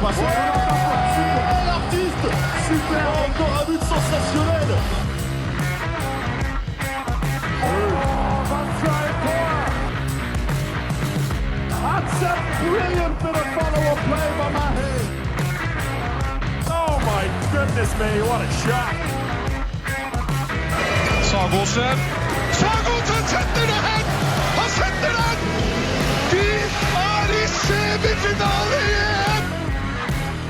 passage. Super, l'artiste. Super, encore un but sensationnel. That's a brilliant bit of follow-up play by Mahe. Oh my goodness me, what a shot. Sagosen setter det hen! Han setter den! De i semifinale igjen!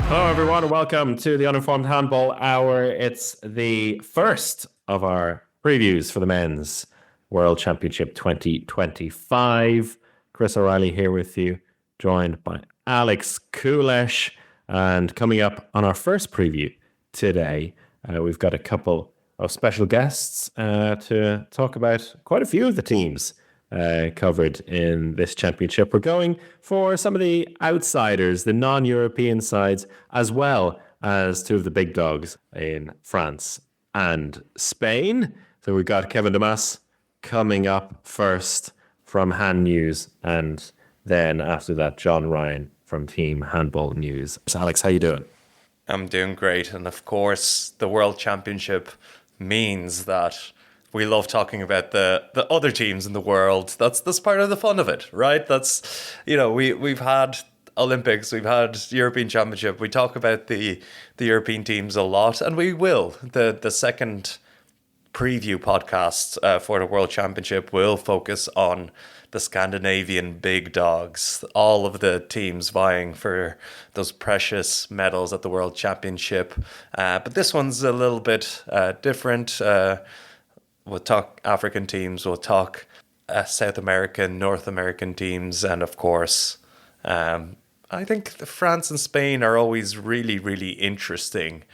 Hello everyone and welcome to the Uninformed Handball Hour. It's the first of our previews for the Men's World Championship 2025. Chris O'Reilly here with you, joined by Alex Kulesh. And coming up on our first preview today, we've got a couple of special guests to talk about quite a few of the teams covered in this championship. We're going for some of the outsiders, the non-European sides, as well as two of the big dogs in France and Spain. So we've got Kevin Domas coming up first from Hand News, and then after that, John Ryan from Team Handball News. So Alex, how you doing? I'm doing great. And of course, the World Championship means that we love talking about the other teams in the world. That's part of the fun of it, right? That's, we've had Olympics, we've had European Championship. We talk about the European teams a lot, and we will. The second preview podcast for the World Championship will focus on the Scandinavian big dogs, all of the teams vying for those precious medals at the World Championship. But this one's a little bit different. We'll talk African teams, we'll talk South American, North American teams, and of course, I think France and Spain are always really, really interesting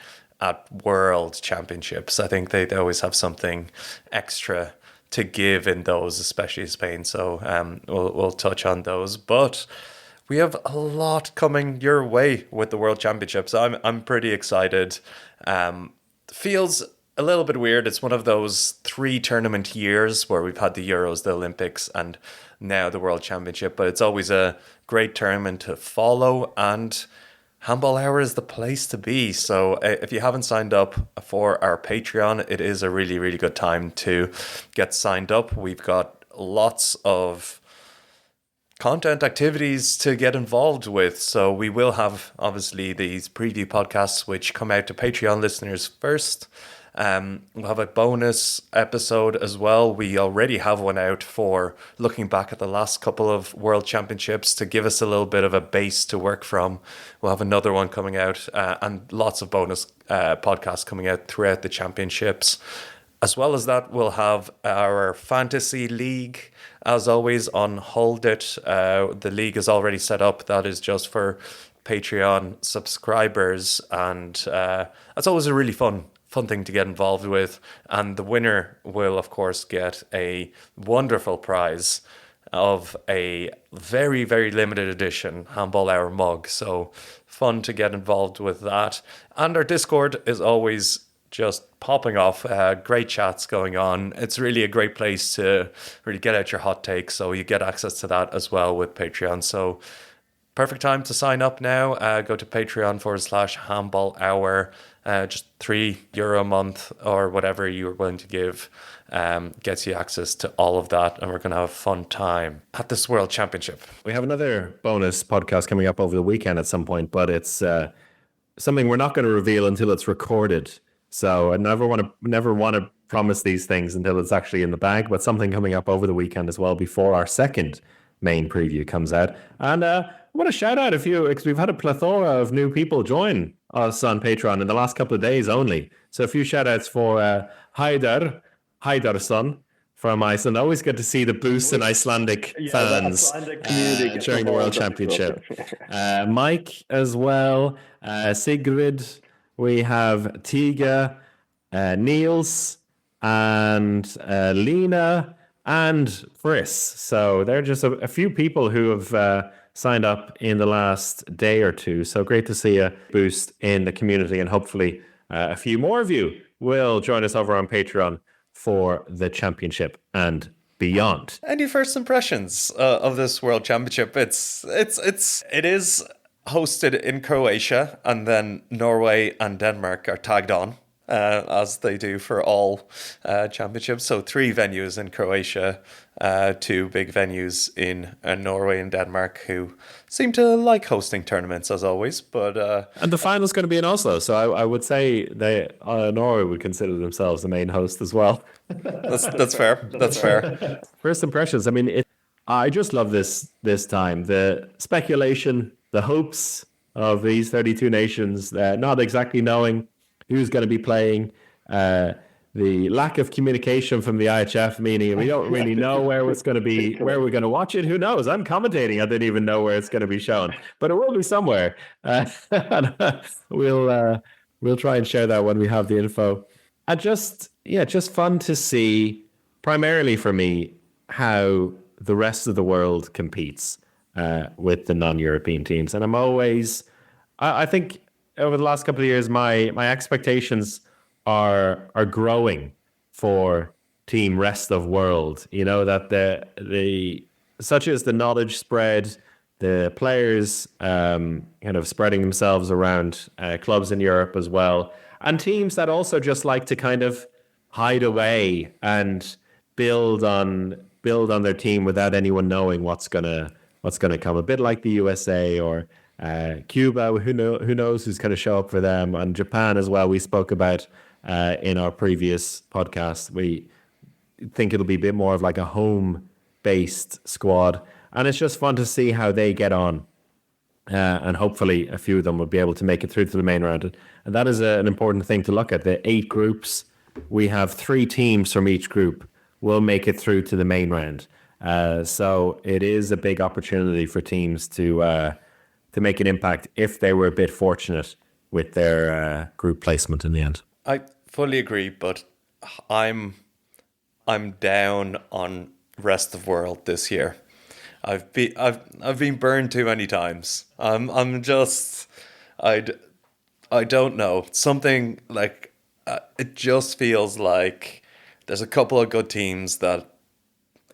at World Championships. I think they always have something extra to give in those, especially Spain. So we'll touch on those. But we have a lot coming your way with the World Championships. I'm pretty excited. Feels a little bit weird. It's one of those 3 tournament years where we've had the Euros, the Olympics, and now the World Championship. But it's always a great tournament to follow, and Handball Hour is the place to be. So if you haven't signed up for our Patreon, it is a really, really good time to get signed up. We've got lots of content activities to get involved with. So we will have, obviously, these preview podcasts, which come out to Patreon listeners first. We'll have a bonus episode as well. We already have one out for looking back at the last couple of World Championships to give us a little bit of a base to work from. We'll have another one coming out and lots of bonus podcasts coming out throughout the championships. As well as that, we'll have our Fantasy League, as always, on Hold It. The league is already set up. That is just for Patreon subscribers. And that's always a really fun thing to get involved with, and the winner will of course get a wonderful prize of a very, very limited edition Handball Hour mug. So fun to get involved with that. And our Discord is always just popping off, great chats going on. It's really a great place to really get out your hot takes, so you get access to that as well with Patreon. So perfect time to sign up now. Go to Patreon.com/Handball Hour. Just €3 a month or whatever you're willing to give gets you access to all of that. And we're going to have a fun time at this World Championship. We have another bonus podcast coming up over the weekend at some point, but it's something we're not going to reveal until it's recorded. So I never want to promise these things until it's actually in the bag, but something coming up over the weekend as well before our second main preview comes out. And I want to shout out a few, because we've had a plethora of new people join us on Patreon in the last couple of days only. So a few shout outs for Heidarson from Iceland. Always good to see the boost in Icelandic fans during the World Championship. Mike as well, Sigrid, we have Tiga, Niels, and Lena, and Friss. So they're just a few people who have signed up in the last day or two. So great to see a boost in the community, and hopefully a few more of you will join us over on Patreon for the championship and beyond. Any first impressions of this World Championship? It is hosted in Croatia, and then Norway and Denmark are tagged on, as they do for all championships. So 3 venues in Croatia, 2 big venues in Norway and Denmark, who seem to like hosting tournaments as always. But And the final's going to be in Oslo, so I would say Norway would consider themselves the main host as well. that's fair. That's fair. First impressions. I mean, I just love this time. The speculation, the hopes of these 32 nations, not exactly knowing who's going to be playing, the lack of communication from the IHF, meaning we don't really know where it's going to be, where we're going to watch it. Who knows? I'm commentating. I didn't even know where it's going to be shown, but it will be somewhere. We'll try and share that when we have the info. And just fun to see, primarily for me, how the rest of the world competes with the non-European teams. And I think over the last couple of years, my expectations are growing for Team Rest of World. You know, that the such as the knowledge spread, the players kind of spreading themselves around clubs in Europe as well, and teams that also just like to kind of hide away and build on their team without anyone knowing what's gonna come. A bit like the USA or Cuba, who knows who's going to show up for them, and Japan as well. We spoke about in our previous podcast. We think it'll be a bit more of like a home-based squad, and it's just fun to see how they get on. And hopefully a few of them will be able to make it through to the main round. And that is an important thing to look at. The 8 groups, we have 3 teams from each group will make it through to the main round. So it is a big opportunity for teams to make an impact if they were a bit fortunate with their group placement in the end. I fully agree, but I'm down on rest of world this year. I've been burned too many times. I don't know, something like it just feels like there's a couple of good teams that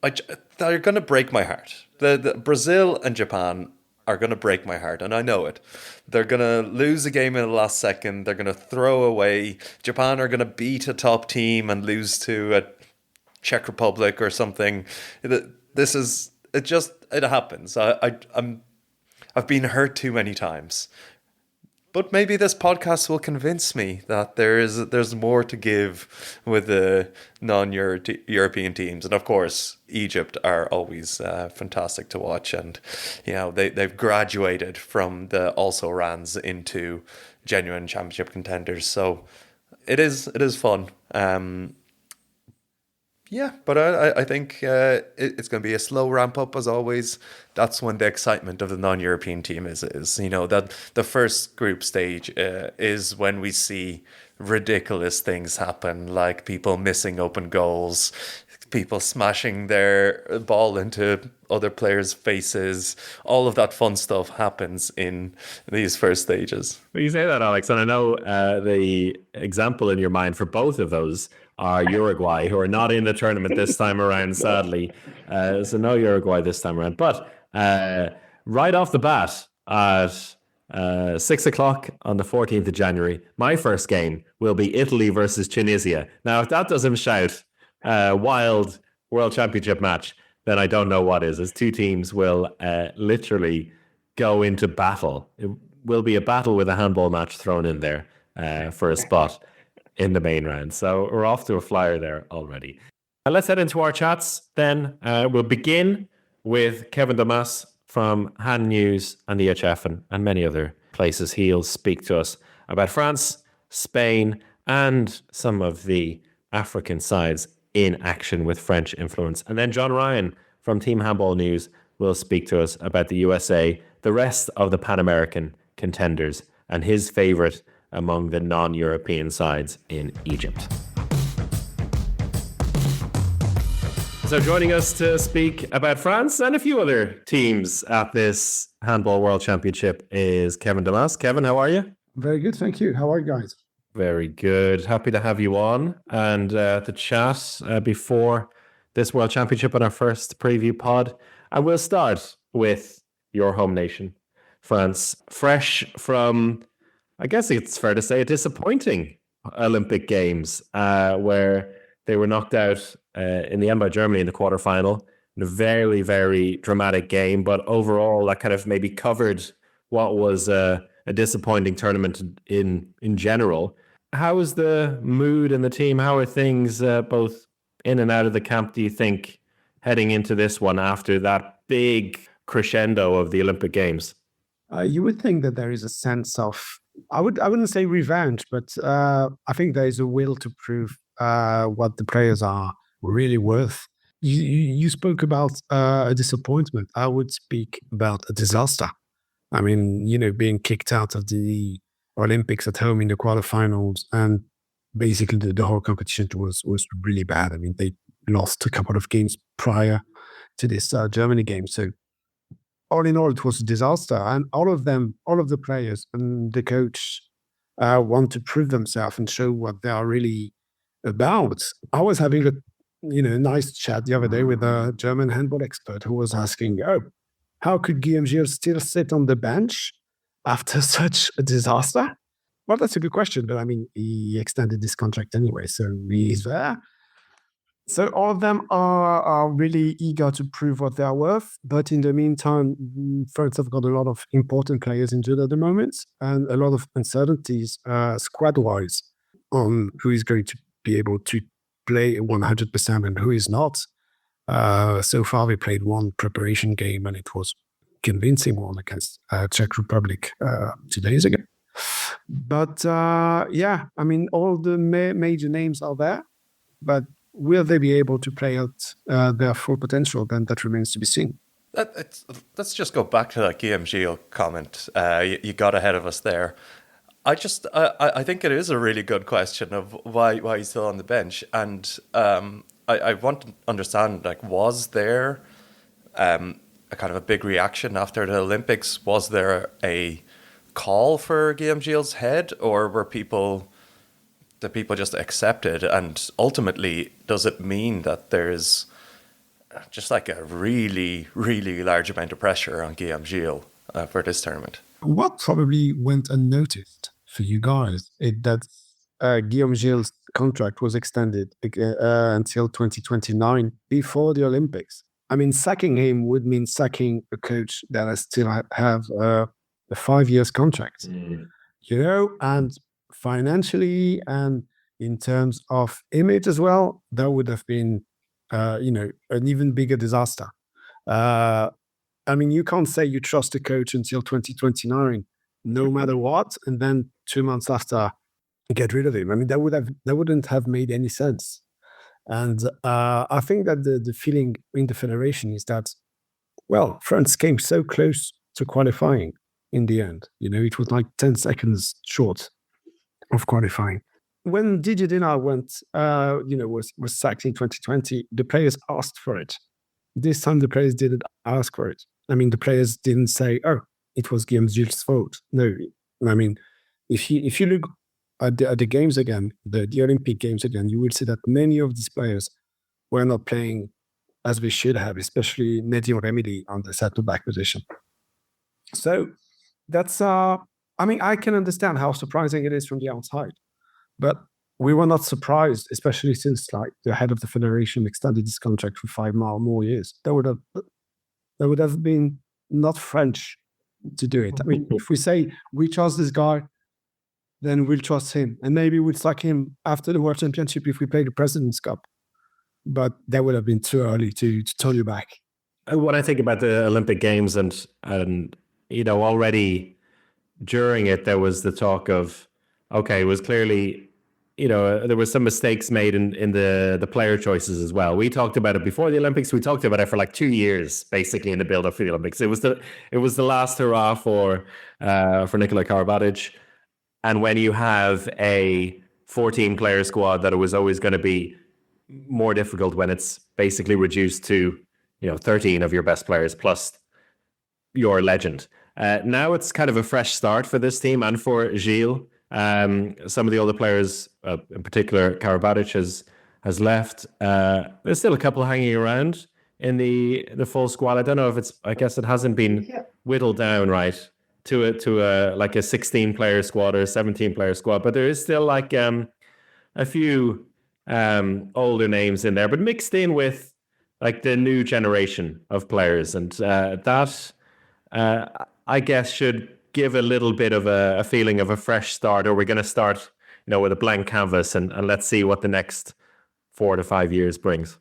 are going to break my heart. The Brazil and Japan are going to break my heart, and I know it. They're going to lose a game in the last second. They're going to throw away. Japan are going to beat a top team and lose to a Czech Republic or something. It happens. I've been hurt too many times. But maybe this podcast will convince me that there's more to give with the non-European teams. And of course, Egypt are always fantastic to watch. And, you know, they've graduated from the also-rans into genuine championship contenders. So it is fun. Yeah, but I think it's going to be a slow ramp up as always. That's when the excitement of the non-European team is. You know, that the first group stage is when we see ridiculous things happen, like people missing open goals, people smashing their ball into other players' faces. All of that fun stuff happens in these first stages. Well, you say that, Alex, and I know the example in your mind for both of those are Uruguay, who are not in the tournament this time around, sadly. So no Uruguay this time around. But right off the bat, at 6 o'clock on the 14th of January, my first game will be Italy versus Tunisia. Now, if that doesn't shout wild World Championship match, then I don't know what is. As 2 teams will literally go into battle. It will be a battle with a handball match thrown in there for a spot in the main round. So we're off to a flyer there already. Let's head into our chats then. We'll begin with Kevin Domas from Han News and the EHF and many other places. He'll speak to us about France, Spain, and some of the African sides in action with French influence. And then John Ryan from Team Handball News will speak to us about the USA, the rest of the Pan American contenders, and his favourite among the non-European sides in Egypt. So joining us to speak about France and a few other teams at this Handball World Championship is Kevin Domas. Kevin, how are you? Very good, thank you. How are you guys? Very good. Happy to have you on and to chat before this World Championship on our first preview pod. And we'll start with your home nation, France, fresh from, I guess it's fair to say, a disappointing Olympic Games, where they were knocked out in the end by Germany in the quarterfinal. In a very, very dramatic game, but overall, that kind of maybe covered what was a disappointing tournament in general. How is the mood in the team? How are things both in and out of the camp, do you think, heading into this one after that big crescendo of the Olympic Games? You would think that there is a sense of, I wouldn't say revenge, but I think there is a will to prove what the players are really worth. You spoke about a disappointment. I would speak about a disaster. I mean, being kicked out of the Olympics at home in the quarterfinals, and basically the whole competition was really bad. I mean, they lost a couple of games prior to this Germany game. So all in all, it was a disaster. And all of the players and the coach want to prove themselves and show what they are really about. I was having a nice chat the other day with a German handball expert who was asking, how could Guillaume Gilles still sit on the bench after such a disaster? Well, that's a good question, but I mean, he extended this contract anyway, so he's there. So all of them are really eager to prove what they are worth. But in the meantime, France have got a lot of important players injured at the moment and a lot of uncertainties squad-wise on who is going to be able to play 100% and who is not. So far, we played one preparation game and it was convincing one against Czech Republic 2 days ago. But yeah, I mean, all the major names are there, but will they be able to play out their full potential? Then that remains to be seen. Let's just go back to that Guillaume Gilles comment. You got ahead of us there. I think it is a really good question of why he's still on the bench, and I want to understand, like, was there a kind of a big reaction after the Olympics? Was there a call for Guillaume Gilles' head, or were people just accepted? And ultimately, does it mean that there's just like a really, really large amount of pressure on Guillaume Gilles for this tournament? What probably went unnoticed for you guys is that Guillaume Gilles' contract was extended until 2029 before the Olympics. I mean, sacking him would mean sacking a coach that still have a 5 years contract, and financially and in terms of image as well, that would have been, an even bigger disaster. I mean, you can't say you trust a coach until 2029, no matter what, and then 2 months after, get rid of him. I mean, that wouldn't have made any sense. And I think that the feeling in the federation is that, well, France came so close to qualifying in the end. It was like 10 seconds short of qualifying. When Didier Dinard was sacked in 2020, the players asked for it. This time, the players didn't ask for it. I mean, the players didn't say, "Oh, it was Guillaume Gilles' fault." No, I mean, if you look at the games again, the Olympic games again, you will see that many of these players were not playing as they should have, especially Mehdi Remedi on the center-back position. So that's, I mean, I can understand how surprising it is from the outside, but we were not surprised, especially since like the head of the federation extended his contract for 5 more years. That would have been not French to do it. I mean, if we say we trust this guy, then we'll trust him, and maybe we'll sack him after the World Championship if we play the President's Cup. But that would have been too early to turn you back. When I think about the Olympic Games and already during it, there was the talk of, okay, it was clearly, there were some mistakes made in the player choices as well. We talked about it before the Olympics. We talked about it for like 2 years, basically, in the build-up for the Olympics. It was the last hurrah for Nikola Karabatic. And when you have a 14-player squad, that it was always going to be more difficult when it's basically reduced to 13 of your best players plus your legend. Now it's kind of a fresh start for this team and for Gilles. Some of the older players, in particular Karabatic, has left. There's still a couple hanging around in the full squad. I don't know if I guess it hasn't been whittled down right to a like a 16 player squad or a 17 player squad, but there is still like a few older names in there, but mixed in with like the new generation of players, and that I guess should give a little bit of a feeling of a fresh start. Or we're going to start, with a blank canvas, and let's see what the next 4 to 5 years brings.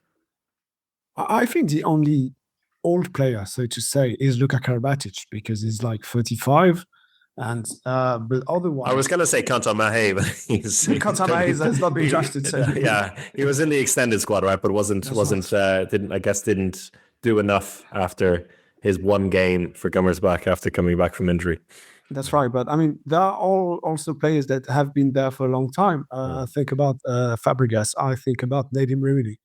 I think the only old player, so to say, is Luka Karabatic, because he's like 35. And but otherwise, I was going to say Kantar Mahe, but Kantamahe has not been drafted. So. Yeah, he was in the extended squad, right? But wasn't didn't do enough after his one game for Gummersbach after coming back from injury. That's right. But I mean, there are also players that have been there for a long time. Think about Fabregas. I think about Nadim Remedi,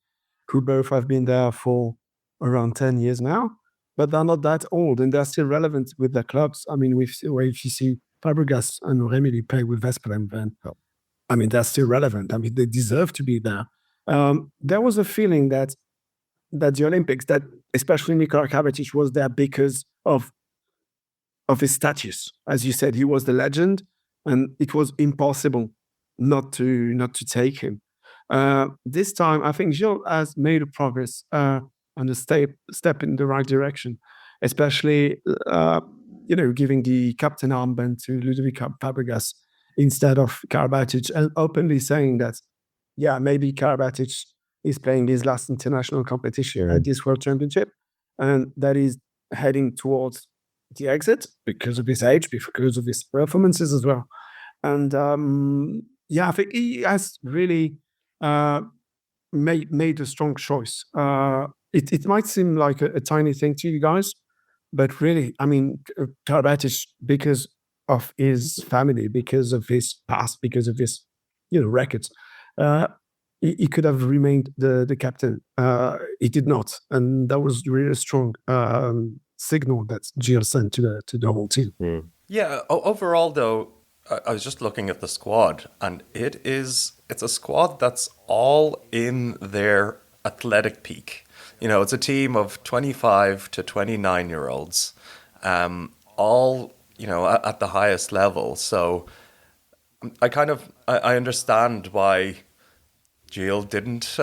who both have been there for around 10 years now. But they're not that old, and they're still relevant with their clubs. I mean, if you see Fabregas and Remedi play with Vesprem, then I mean, they're still relevant. I mean, they deserve to be there. There was a feeling that the Olympics, that especially Nikola Karabatic, was there because of his status. As you said, he was the legend, and it was impossible not to take him. This time, I think Gilles has made a progress and a step in the right direction, especially giving the captain armband to Ludovic Fabregas instead of Karabatic, and openly saying that, maybe Karabatic is playing his last international competition at this World Championship, and that is heading towards the exit because of his age, because of his performances as well. And I think he has really made a strong choice. It might seem like a tiny thing to you guys, but really, I mean, Karabatic, because of his family, because of his past, because of his records, he could have remained the captain. He did not, and that was really a strong signal that Gilles sent to the whole team. Yeah. Overall, though, I was just looking at the squad, and it's a squad that's all in their athletic peak. It's a team of 25 to 29-year-olds, all at the highest level. So I understand why Gilles didn't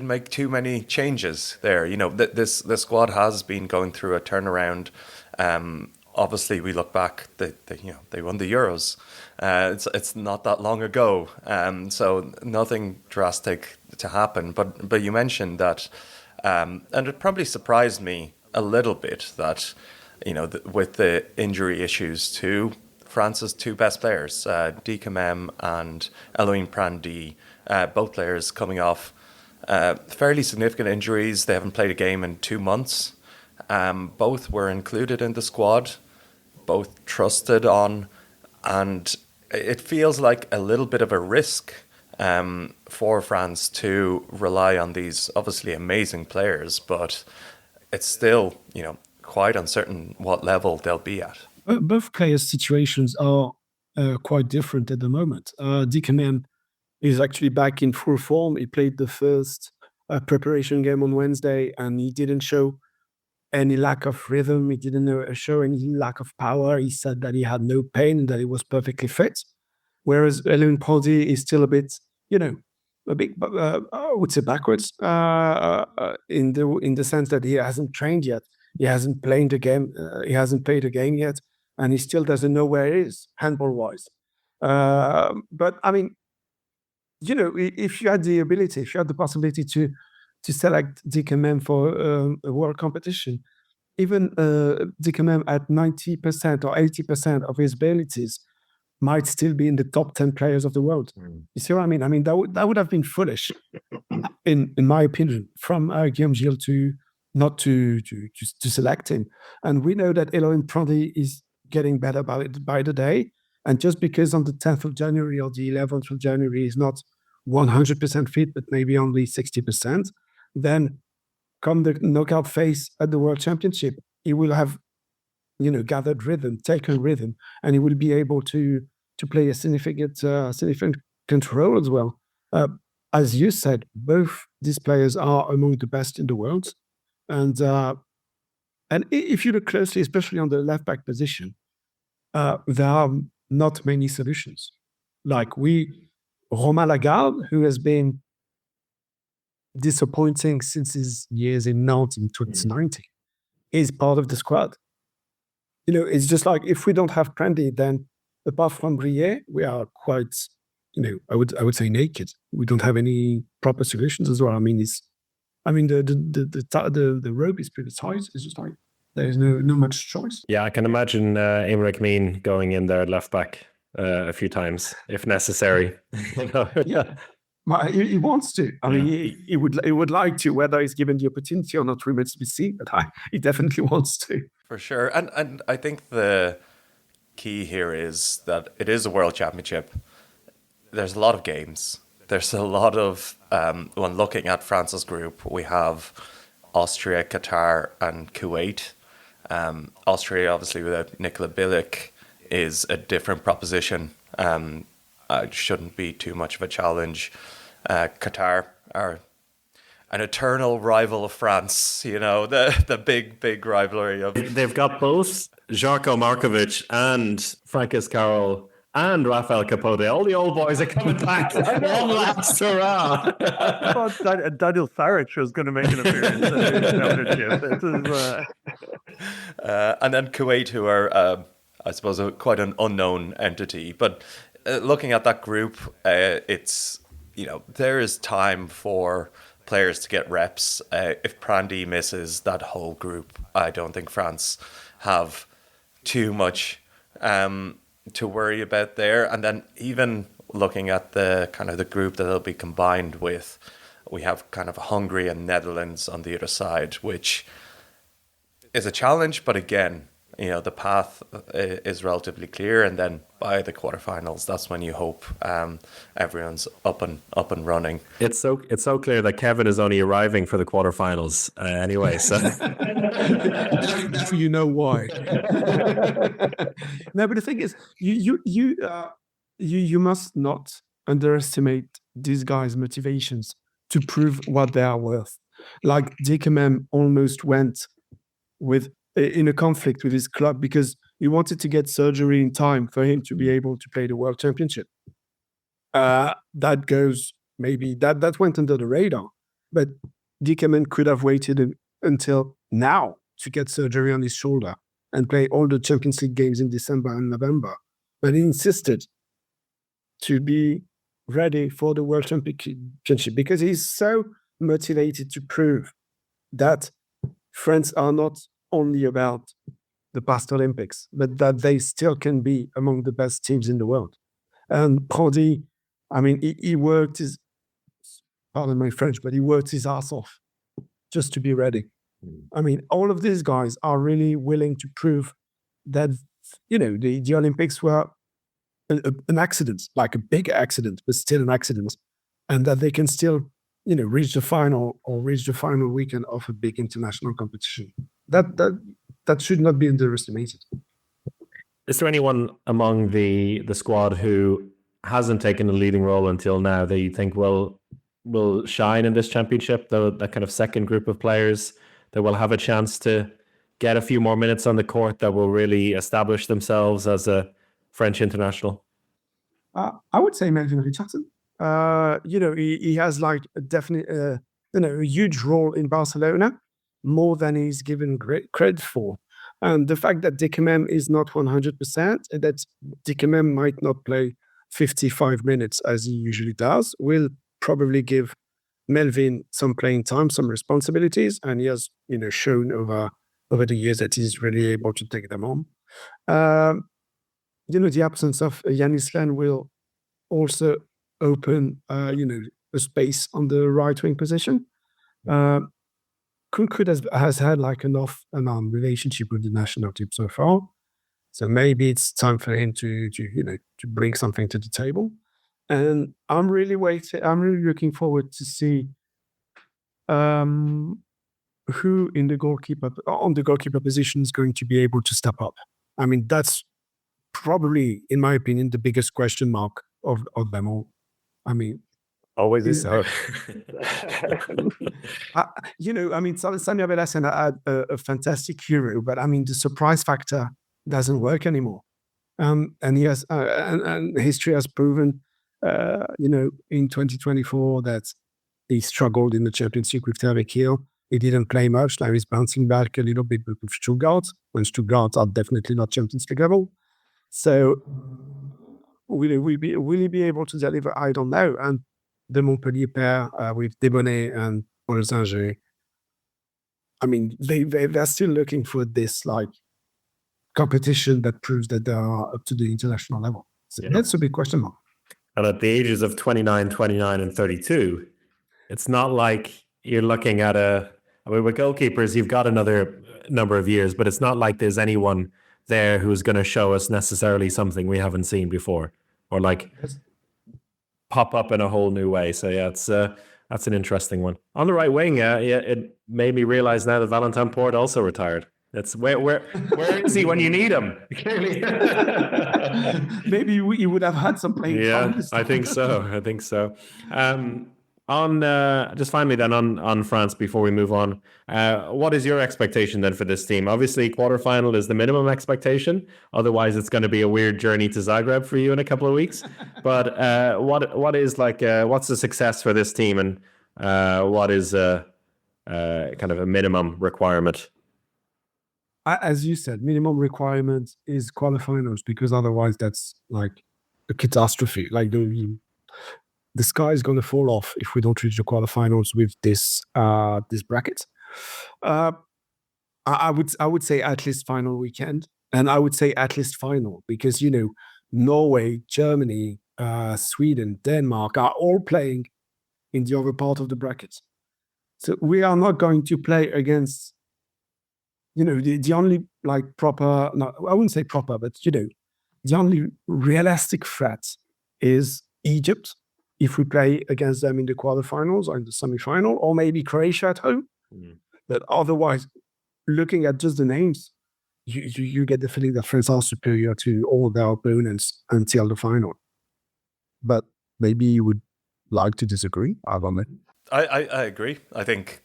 make too many changes there. This squad has been going through a turnaround. Obviously, we look back. They won the Euros. It's not that long ago. So nothing drastic to happen. But you mentioned that, and it probably surprised me a little bit that with the injury issues to France's two best players, Dicamem and Elohim Prandi, both players coming off fairly significant injuries. They haven't played a game in 2 months. Both were included in the squad, both trusted on, and it feels like a little bit of a risk for France to rely on these obviously amazing players, but it's still, quite uncertain what level they'll be at. Both players' situations are quite different at the moment. Dicamem is actually back in full form. He played the first preparation game on Wednesday, and he didn't show any lack of rhythm. He didn't show any lack of power. He said that he had no pain and that he was perfectly fit. Whereas Elohim Prandi is still a bit, I would say backwards in the sense that he hasn't trained yet. He hasn't played a game. He hasn't played a game yet, and he still doesn't know where he is handball-wise. But I mean, if you had the ability, if you had the possibility to select Dicamem for a world competition, even Dicamem at 90% or 80% of his abilities might still be in the top 10 players of the world. You see what I mean? I mean, that would have been foolish, in my opinion, from Guillaume Gilles to not to select him. And we know that Elohim Prandi is getting better by the day. And just because on the 10th of January or the 11th of January he's not 100% fit, but maybe only 60%, then come the knockout phase at the World Championship, he will have, gathered rhythm, taken rhythm, and he will be able to play a significant role as well. As you said, both these players are among the best in the world, and if you look closely, especially on the left back position, there are not many solutions. Like Romain Lagarde, who has been disappointing since his years in Nantes in 2019, is part of the squad. It's just like if we don't have Prandy, then apart from Brie, we are quite, I would say naked. We don't have any proper solutions as well. I mean, the rope is pretty tight. It's just like there's no much choice. Yeah, I can imagine Aymeric Mean going in there left back a few times if necessary. Yeah. He wants to. I mean, he would like to. Whether he's given the opportunity or not remains to be seen. But he definitely wants to. For sure. And I think the key here is that it is a world championship. There's a lot of games. There's a lot of, when looking at France's group, we have Austria, Qatar, and Kuwait. Austria, obviously, without Nikola Bilic, is a different proposition. It shouldn't be too much of a challenge. Qatar are an eternal rival of France, the big rivalry of... They've got both Žarko Markovic and Frankis Carroll and Rafael Capote. All the old boys are coming back. One last hurrah. I thought Daniel Farage was going to make an appearance in the championship. And then Kuwait, who are, I suppose, quite an unknown entity. But looking at that group, it's, there is time for players to get reps. If Prandy misses that whole group, I don't think France have too much to worry about there. And then even looking at the kind of the group that they'll be combined with, we have kind of Hungary and Netherlands on the other side, which is a challenge. But again, the path is relatively clear. And then by the quarterfinals, that's when you hope everyone's up and running. It's so clear that Kevin is only arriving for the quarterfinals anyway. So now you know why. No, but the thing is, you must not underestimate these guys' motivations to prove what they are worth. Like Dickerman almost went in a conflict with his club because he wanted to get surgery in time for him to be able to play the World Championship. That went under the radar, but Dickerman could have waited until now to get surgery on his shoulder and play all the Champions League games in December and November. But he insisted to be ready for the World Championship because he's so motivated to prove that France are not only about the past Olympics, but that they still can be among the best teams in the world. And Prandy, I mean, he worked pardon my French, but he worked his ass off just to be ready. I mean, all of these guys are really willing to prove that, the Olympics were an accident, like a big accident, but still an accident, and that they can still, reach the final or reach the final weekend of a big international competition. That should not be underestimated. Is there anyone among the squad who hasn't taken a leading role until now that you think will shine in this championship? That kind of second group of players that will have a chance to get a few more minutes on the court, that will really establish themselves as a French international? I would say Melvin Richardson. He has like a definite, a huge role in Barcelona, more than he's given great credit for. And the fact that Dickerman is not 100%, and that Dickerman might not play 55 minutes as he usually does, will probably give Melvin some playing time, some responsibilities, and he has, shown over the years that he's really able to take them on. The absence of Yanis Len will also open, a space on the right wing position. Kunkut has had like an off and on relationship with the national team so far, so maybe it's time for him to bring something to the table. And I'm really looking forward to see who on the goalkeeper position is going to be able to step up. I mean, that's probably, in my opinion, the biggest question mark of them all. I mean, always is so. Sanya Belassen had a fantastic Euro, but I mean, the surprise factor doesn't work anymore. And he has, and history has proven, in 2024 that he struggled in the championship with Terry Hill. He didn't play much. Now he's bouncing back a little bit with Stuttgart, when Stuttgart are definitely not Champions League level. So will he be able to deliver? I don't know. And the Montpellier pair with Debonnet and Paul Zinger, I mean, they're still looking for this like competition that proves that they are up to the international level. So that's a big question mark. And at the ages of 29, 29, and 32, it's not like you're looking at with goalkeepers, you've got another number of years, but it's not like there's anyone there who's going to show us necessarily something we haven't seen before, or like pop up in a whole new way. So yeah, that's an interesting one. On the right wing, it made me realize now that Valentin Port also retired. That's where is he when you need him? Clearly, maybe he would have had some playing time. Yeah, I think so. On just finally then on France before we move on, what is your expectation then for this team? Obviously, quarterfinal is the minimum expectation. Otherwise, it's going to be a weird journey to Zagreb for you in a couple of weeks. But what is what's the success for this team, and what is kind of a minimum requirement? As you said, minimum requirement is quarterfinals, because otherwise that's like a catastrophe. Like the sky is going to fall off if we don't reach the quarterfinals with this bracket. I would say at least final weekend, and I would say at least final, because Norway, Germany, Sweden, Denmark are all playing in the other part of the bracket. So we are not going to play against the only proper, no, I wouldn't say proper, but the only realistic threat is Egypt, if we play against them in the quarterfinals or in the semifinal, or maybe Croatia at home. But otherwise, looking at just the names, you get the feeling that France are superior to all their opponents until the final. But maybe you would like to disagree. I don't know. I agree. I think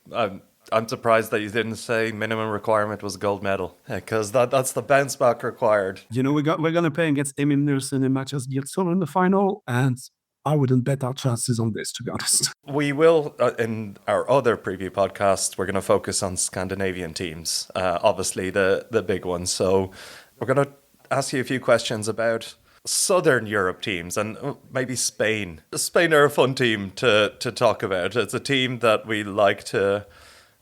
I'm surprised that you didn't say minimum requirement was gold medal, because that's the bounce back required. We're going to play against Emil Nielsen and Matthias Gilson in the final, and I wouldn't bet our chances on this, to be honest. We will, in our other preview podcast, we're going to focus on Scandinavian teams, obviously the big ones. So we're going to ask you a few questions about Southern Europe teams, and maybe Spain. Spain are a fun team to talk about. It's a team that we like to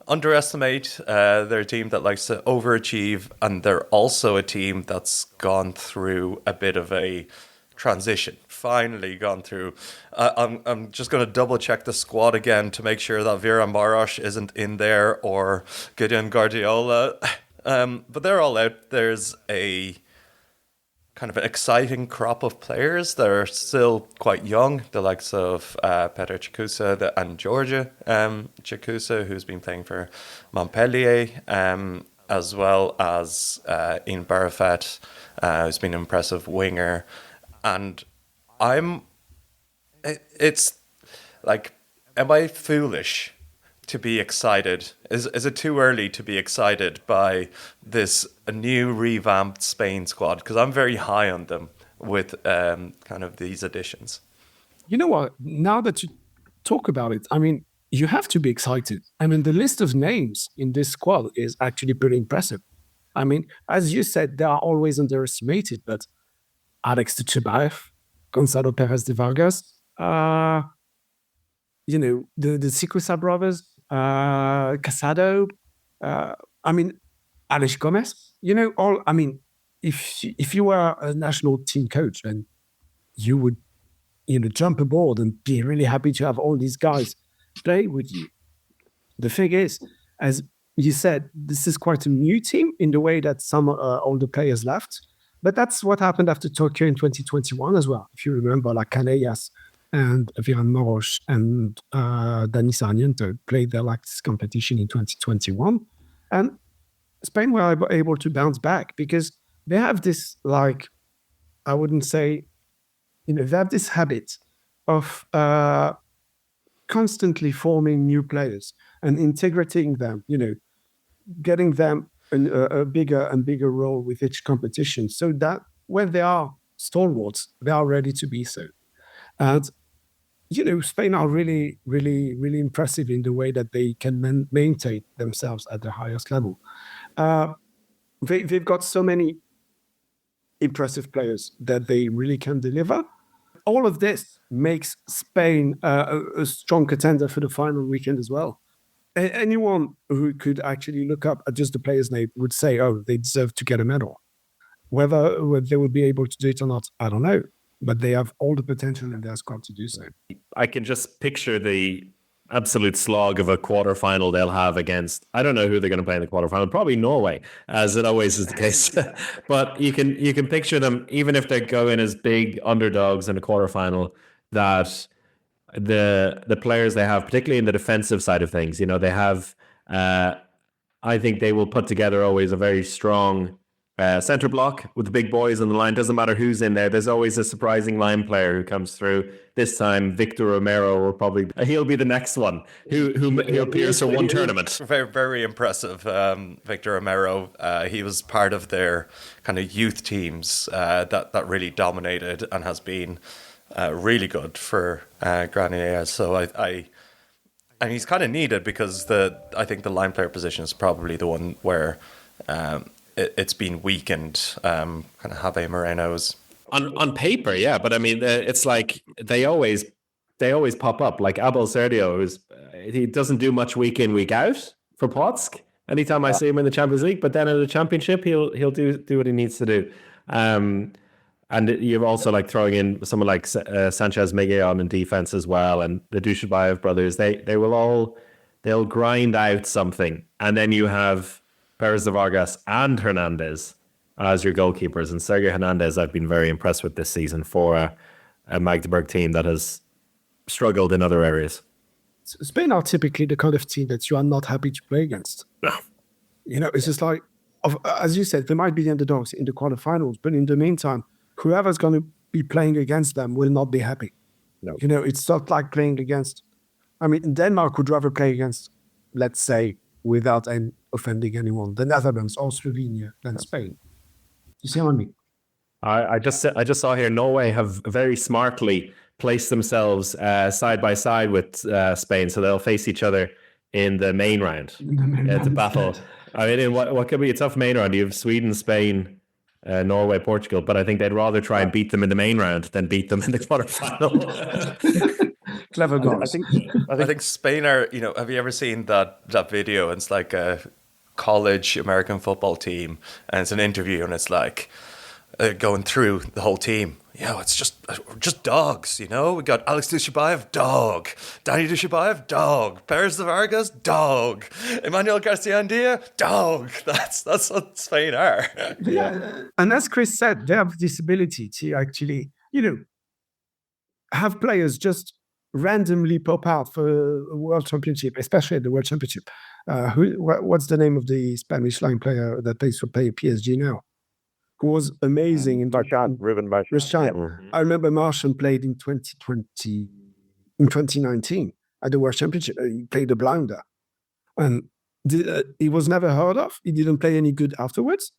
underestimate. They're a team that likes to overachieve, and they're also a team that's gone through a bit of a transition. Finally gone through. I'm just going to double check the squad again to make sure that Vera Maros isn't in there, or Gideon Guardiola. But they're all out. There's a kind of an exciting crop of players that are still quite young, the likes of Petr Čekusa and Georgia Čekusa, who's been playing for Montpellier, as well as Ian Barafet, who's been an impressive winger. And it's like, am I foolish to be excited? Is it too early to be excited by this new revamped Spain squad? Because I'm very high on them with kind of these additions. You know what? Now that you talk about it, I mean, you have to be excited. I mean, the list of names in this squad is actually pretty impressive. I mean, as you said, they are always underestimated, but Alex Tuchebaev, Gonzalo Perez de Vargas, the Sikusa brothers, Casado, I mean, Alex Gomez, if you were a national team coach, then you would, jump aboard and be really happy to have all these guys play with you. The thing is, as you said, this is quite a new team in the way that some older players left, but that's what happened after Tokyo in 2021 as well. If you remember, like Canellas and Viran Moros and Dani Sarmiento played their this competition in 2021. And Spain were able to bounce back because they have this, I wouldn't say, they have this habit of constantly forming new players and integrating them, getting them a bigger and bigger role with each competition, so that when they are stalwarts, they are ready to be so. And Spain are really, really, really impressive in the way that they can maintain themselves at the highest level. They've got so many impressive players that they really can deliver. All of this makes Spain a strong contender for the final weekend as well. Anyone who could actually look up at just the player's name would say, oh, they deserve to get a medal. Whether they will be able to do it or not, I don't know. But they have all the potential in their squad to do so. I can just picture the absolute slog of a quarterfinal they'll have against, I don't know who they're going to play in the quarterfinal, probably Norway, as it always is the case. But you can picture them, even if they go in as big underdogs in a quarterfinal, that the players they have, particularly in the defensive side of things, they have, I think they will put together always a very strong centre block with the big boys on the line. Doesn't matter who's in there. There's always a surprising line player who comes through. This time, Victor Romero he'll be the next one who appears for one tournament. Very, very impressive, Victor Romero. He was part of their kind of youth teams that really dominated and has been really good for Granollers. So and he's kind of needed because I think the line player position is probably the one where it's been weakened. Kind of Javier Moreno's on paper, yeah, but I mean, it's like they always pop up. Like Abel Sergio, he doesn't do much week in, week out for Potsk. Anytime I see him in the Champions League, but then in the Championship, he'll do what he needs to do. And you're also like throwing in someone like Sanchez Miguel in defense as well, and the Dushabayev brothers. They'll grind out something, and then you have Perez de Vargas and Hernandez as your goalkeepers. And Sergio Hernandez, I've been very impressed with this season for a Magdeburg team that has struggled in other areas. Spain are typically the kind of team that you are not happy to play against. No. It's just like, as you said, they might be the underdogs in the quarterfinals, but in the meantime, whoever's going to be playing against them will not be happy. No. It's not like playing against, Denmark would rather play against, let's say, without offending anyone, the Netherlands or Slovenia than Spain. You see what I mean? I just saw here Norway have very smartly placed themselves side by side with Spain, so they'll face each other in the main round. To battle. I mean, in what could be a tough main round, you have Sweden, Spain, Norway, Portugal, but I think they'd rather try and beat them in the main round than beat them in the quarterfinal. Clever guys. I think Spain are, have you ever seen that video? It's like a college American football team, and it's an interview, and it's like going through the whole team. It's just dogs, We got Alex Dushabayev, dog. Danny Dushabayev, dog. Perez de Vargas, dog. Emmanuel Garcia-Andía, dog. That's what Spain are. Yeah. And as Chris said, they have this ability to actually, have players just randomly pop out for a World Championship, especially at the World Championship. What's the name of the Spanish line player that plays for PSG now? Who was amazing in Ruben Barchan. Mm-hmm. I remember Martian played in 2019 at the World Championship. He played a blinder. And he was never heard of. He didn't play any good afterwards.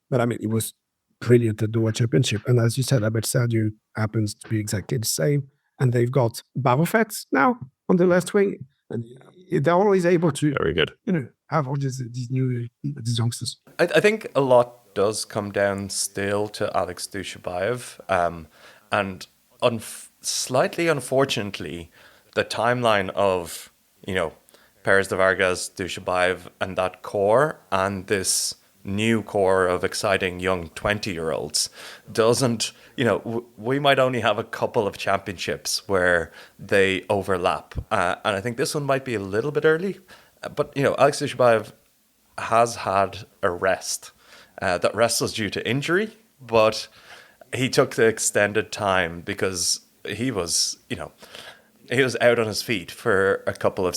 But he was brilliant at the World Championship. And as you said, Abel Sergio happens to be exactly the same. And they've got Barofet now on the left wing. And they're always able to very good. Have all these youngsters. I think a lot does come down still to Alex Dushabayev. And slightly unfortunately, the timeline of, Perez de Vargas, Dushabayev, and that core, and this new core of exciting young 20-year-olds doesn't, we might only have a couple of championships where they overlap. And I think this one might be a little bit early. But, Alex Dushabayev has had a rest. That rest was due to injury, but he took the extended time because he was out on his feet for a couple of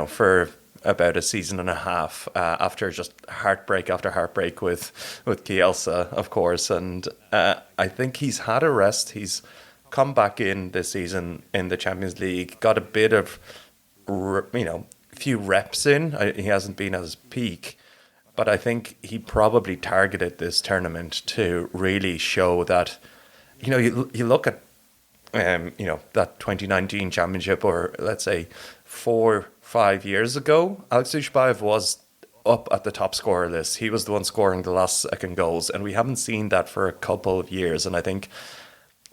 for about a season and a half after just heartbreak after heartbreak with Kielce, of course. And I think he's had a rest. He's come back in this season in the Champions League, got a bit of, few reps in. He hasn't been at his peak. But I think he probably targeted this tournament to really show that, you look at, that 2019 championship, or let's say 4-5 years ago, Alex Dushabayev was up at the top scorer list. He was the one scoring the last second goals, and we haven't seen that for a couple of years. And I think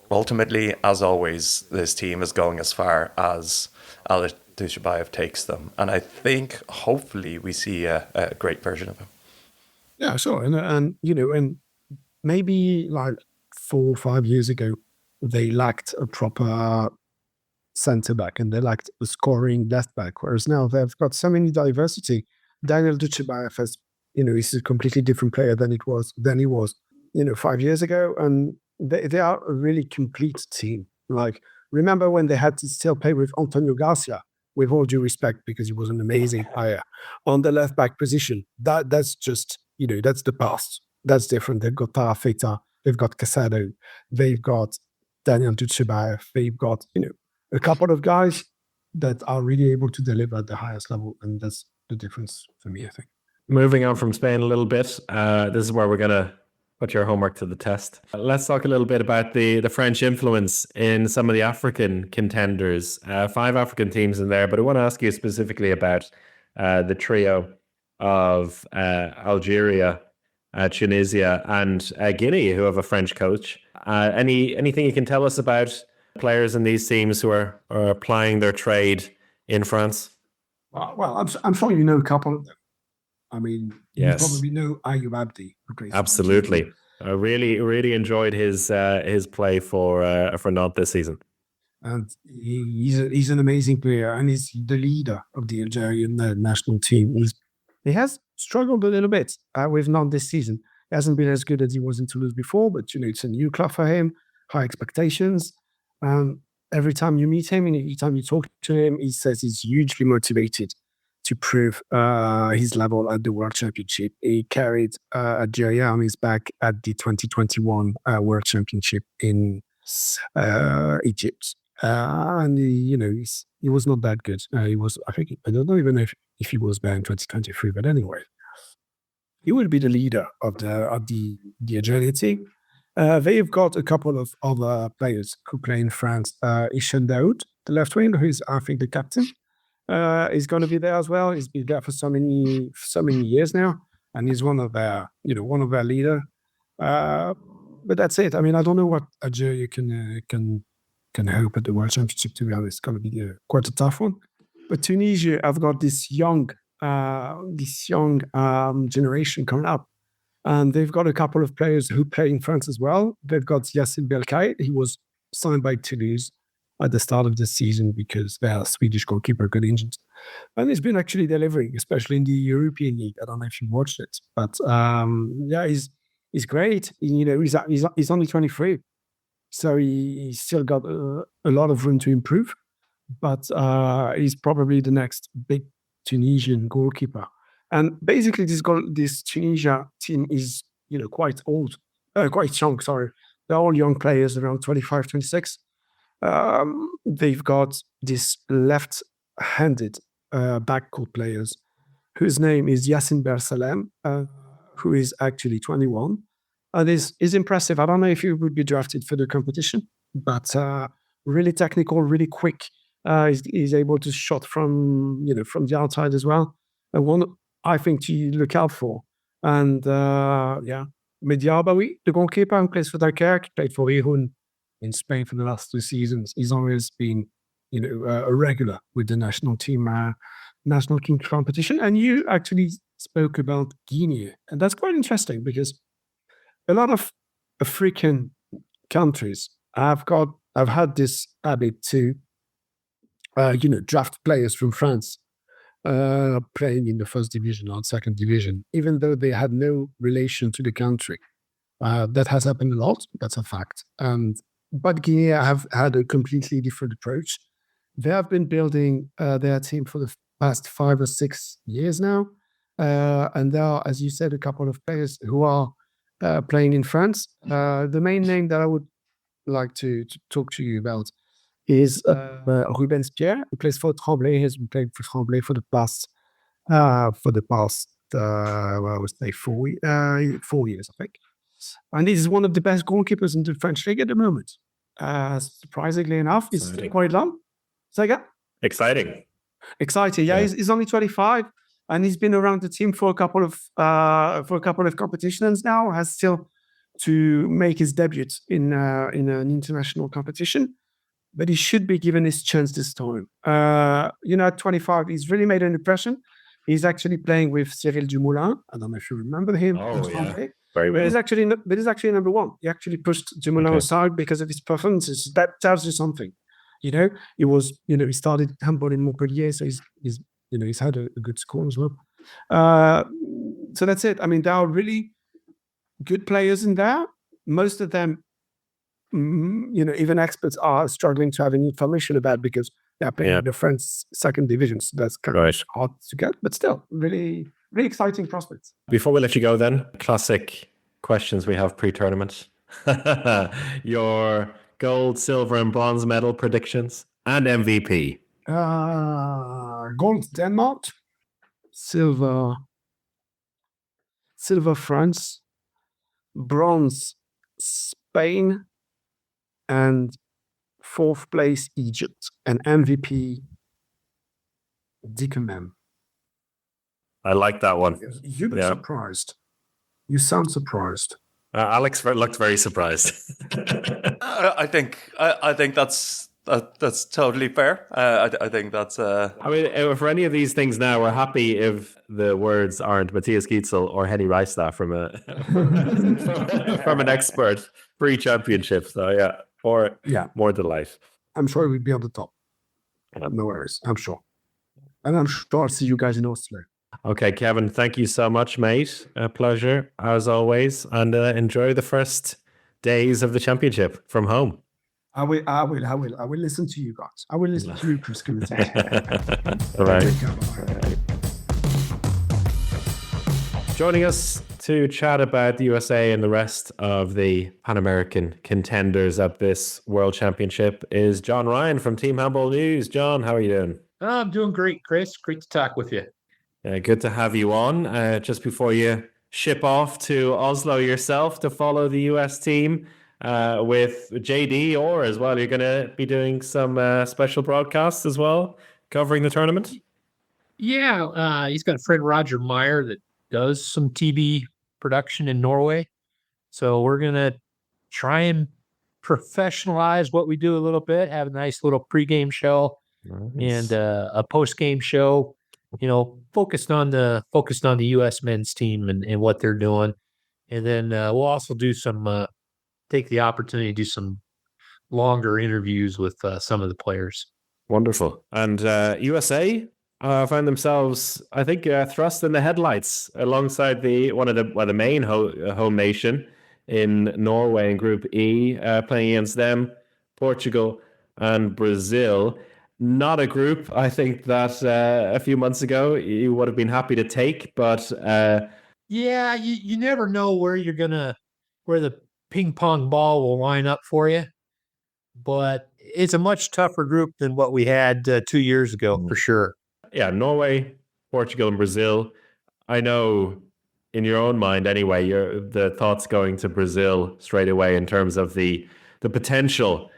ultimately, as always, this team is going as far as Alex Dushabayev takes them. And I think hopefully we see a great version of him. Yeah, sure. And maybe like 4 or 5 years ago, they lacked a proper centre back and they lacked a scoring left back. Whereas now they've got so many diversity. Daniel Dushabayev is a completely different player than he was 5 years ago, and they are a really complete team. Like, remember when they had to still play with Antonio Garcia, with all due respect, because he was an amazing player on the left back position. That's just, that's the past. That's different. They've got Tarafeta, they've got Casado, they've got Daniel Dushabayev, they've got, a couple of guys that are really able to deliver at the highest level, and that's the difference for me, I think. Moving on from Spain a little bit, this is where we're going to put your homework to the test. Let's talk a little bit about the French influence in some of the African contenders. 5 African teams in there, but I want to ask you specifically about the trio of Algeria, Tunisia, and Guinea, who have a French coach. Anything you can tell us about players in these teams who are applying their trade in France? Well, I'm sure you know a couple of them. I mean, yes. You probably know Ayoub Abdi. Absolutely. I really enjoyed his play for Nantes this season. And he's an amazing player, and he's the leader of the Algerian national team. He has struggled a little bit with Nantes this season. He hasn't been as good as he was in Toulouse before, but it's a new club for him, high expectations. Every time you meet him and every time you talk to him, he says he's hugely motivated to prove his level at the World Championship. He carried Algeria on his back at the 2021 World Championship in Egypt. And he was not that good. I don't know even if he was there in 2023, but anyway, he will be the leader of the Algerian team. They've got a couple of other players who play in France. Ishan Daoud, the left wing, who's I think the captain, is going to be there as well. He's been there for so many years now, and he's one of their leader. But that's it. I mean, I don't know what Algeria can hope at the World Championship. To be honest, it's going to be quite a tough one. But Tunisia, I've got this young generation coming up. And they've got a couple of players who play in France as well. They've got Yacine Belkay. He was signed by Toulouse at the start of the season because their Swedish goalkeeper got injured. And he's been actually delivering, especially in the European League. I don't know if you watched it. But he's great. He's only 23. So he's still got a lot of room to improve. But he's probably the next big Tunisian goalkeeper. And basically, this Tunisia team is, quite old, quite young, sorry. They're all young players, around 25, 26. They've got this left-handed backcourt players, whose name is Yassine Bersalem, who is actually 21. And is impressive. I don't know if he would be drafted for the competition, but really technical, really quick. He's able to shot from the outside as well. One I think to look out for. And Mediabawi, the goalkeeper who plays for Dakar, played for Irun in Spain for the last 2 seasons. He's always been, a regular with the national team competition. And you actually spoke about Guinea, and that's quite interesting because a lot of African countries have had this habit to, draft players from France. Playing in the first division or second division, even though they had no relation to the country. That has happened a lot. That's a fact. But Guinea have had a completely different approach. They have been building their team for the past 5 or 6 years now. And there are, as you said, a couple of players who are playing in France. The main name that I would like to talk to you about is Rubens Pierre, who plays for Tremblay. He has been playing for Tremblay for the past I would say 4 years, I think. And he's one of the best goalkeepers in the French league at the moment. Surprisingly enough, he's still quite young. Say again? Exciting. Exciting. Yeah, he's only 25, and he's been around the team for a couple of competitions now. Has still to make his debut in an international competition, but he should be given his chance this time. At 25, he's really made an impression. He's actually playing with Cyril Dumoulin. I don't know if you remember him. Oh, yeah. Very Very But well. he's actually number one. He actually pushed Dumoulin aside because of his performances. That tells you something. He started handball in Montpellier, so he's had a good score as well. So that's it. I mean, there are really good players in there. Most of them, even experts are struggling to have any information about because they're playing in the French second division. So that's kind of hard to get, but still, really, really exciting prospects. Before we let you go then, classic questions we have pre-tournament. Your gold, silver, and bronze medal predictions and MVP. Gold, Denmark. Silver, France. Bronze, Spain. And fourth place, Egypt. And MVP, Dickerman. I like that one. You look surprised. You sound surprised. Alex looked very surprised. I think that's totally fair. I think that's. I mean, for any of these things now, we're happy if the words aren't Matthias Gietzel or Henny Reisler from an expert pre-championship. So more delight. I'm sure we'll be on the top. No worries. I'm sure, and I'm sure I'll see you guys in Oslo. Okay, Kevin, thank you so much, mate. A pleasure as always, and enjoy the first days of the championship from home. I will listen to you guys. I will listen to you, Chris. All right. Joining us to chat about the USA and the rest of the Pan American contenders at this World Championship is John Ryan from Team Handball News. John, how are you doing? I'm doing great, Chris. Great to talk with you. Good to have you on. Just before you ship off to Oslo yourself to follow the US team with JD Orr as well, you're going to be doing some special broadcasts as well, covering the tournament? Yeah, he's got a friend, Roger Meyer, that does some TV production in Norway. So we're going to try and professionalize what we do a little bit, have a nice little pregame show and a postgame show. Focused on the U.S. men's team and what they're doing, and then we'll also do take the opportunity to do some longer interviews with some of the players. Wonderful. And USA found themselves, I think, thrust in the headlights alongside the main home nation in Norway in Group E, playing against them, Portugal and Brazil. Not a group, I think, that a few months ago you would have been happy to take, but you never know where the ping pong ball will line up for you. But it's a much tougher group than what we had 2 years ago, for sure. Yeah, Norway, Portugal, and Brazil. I know in your own mind, anyway, the thoughts going to Brazil straight away in terms of the potential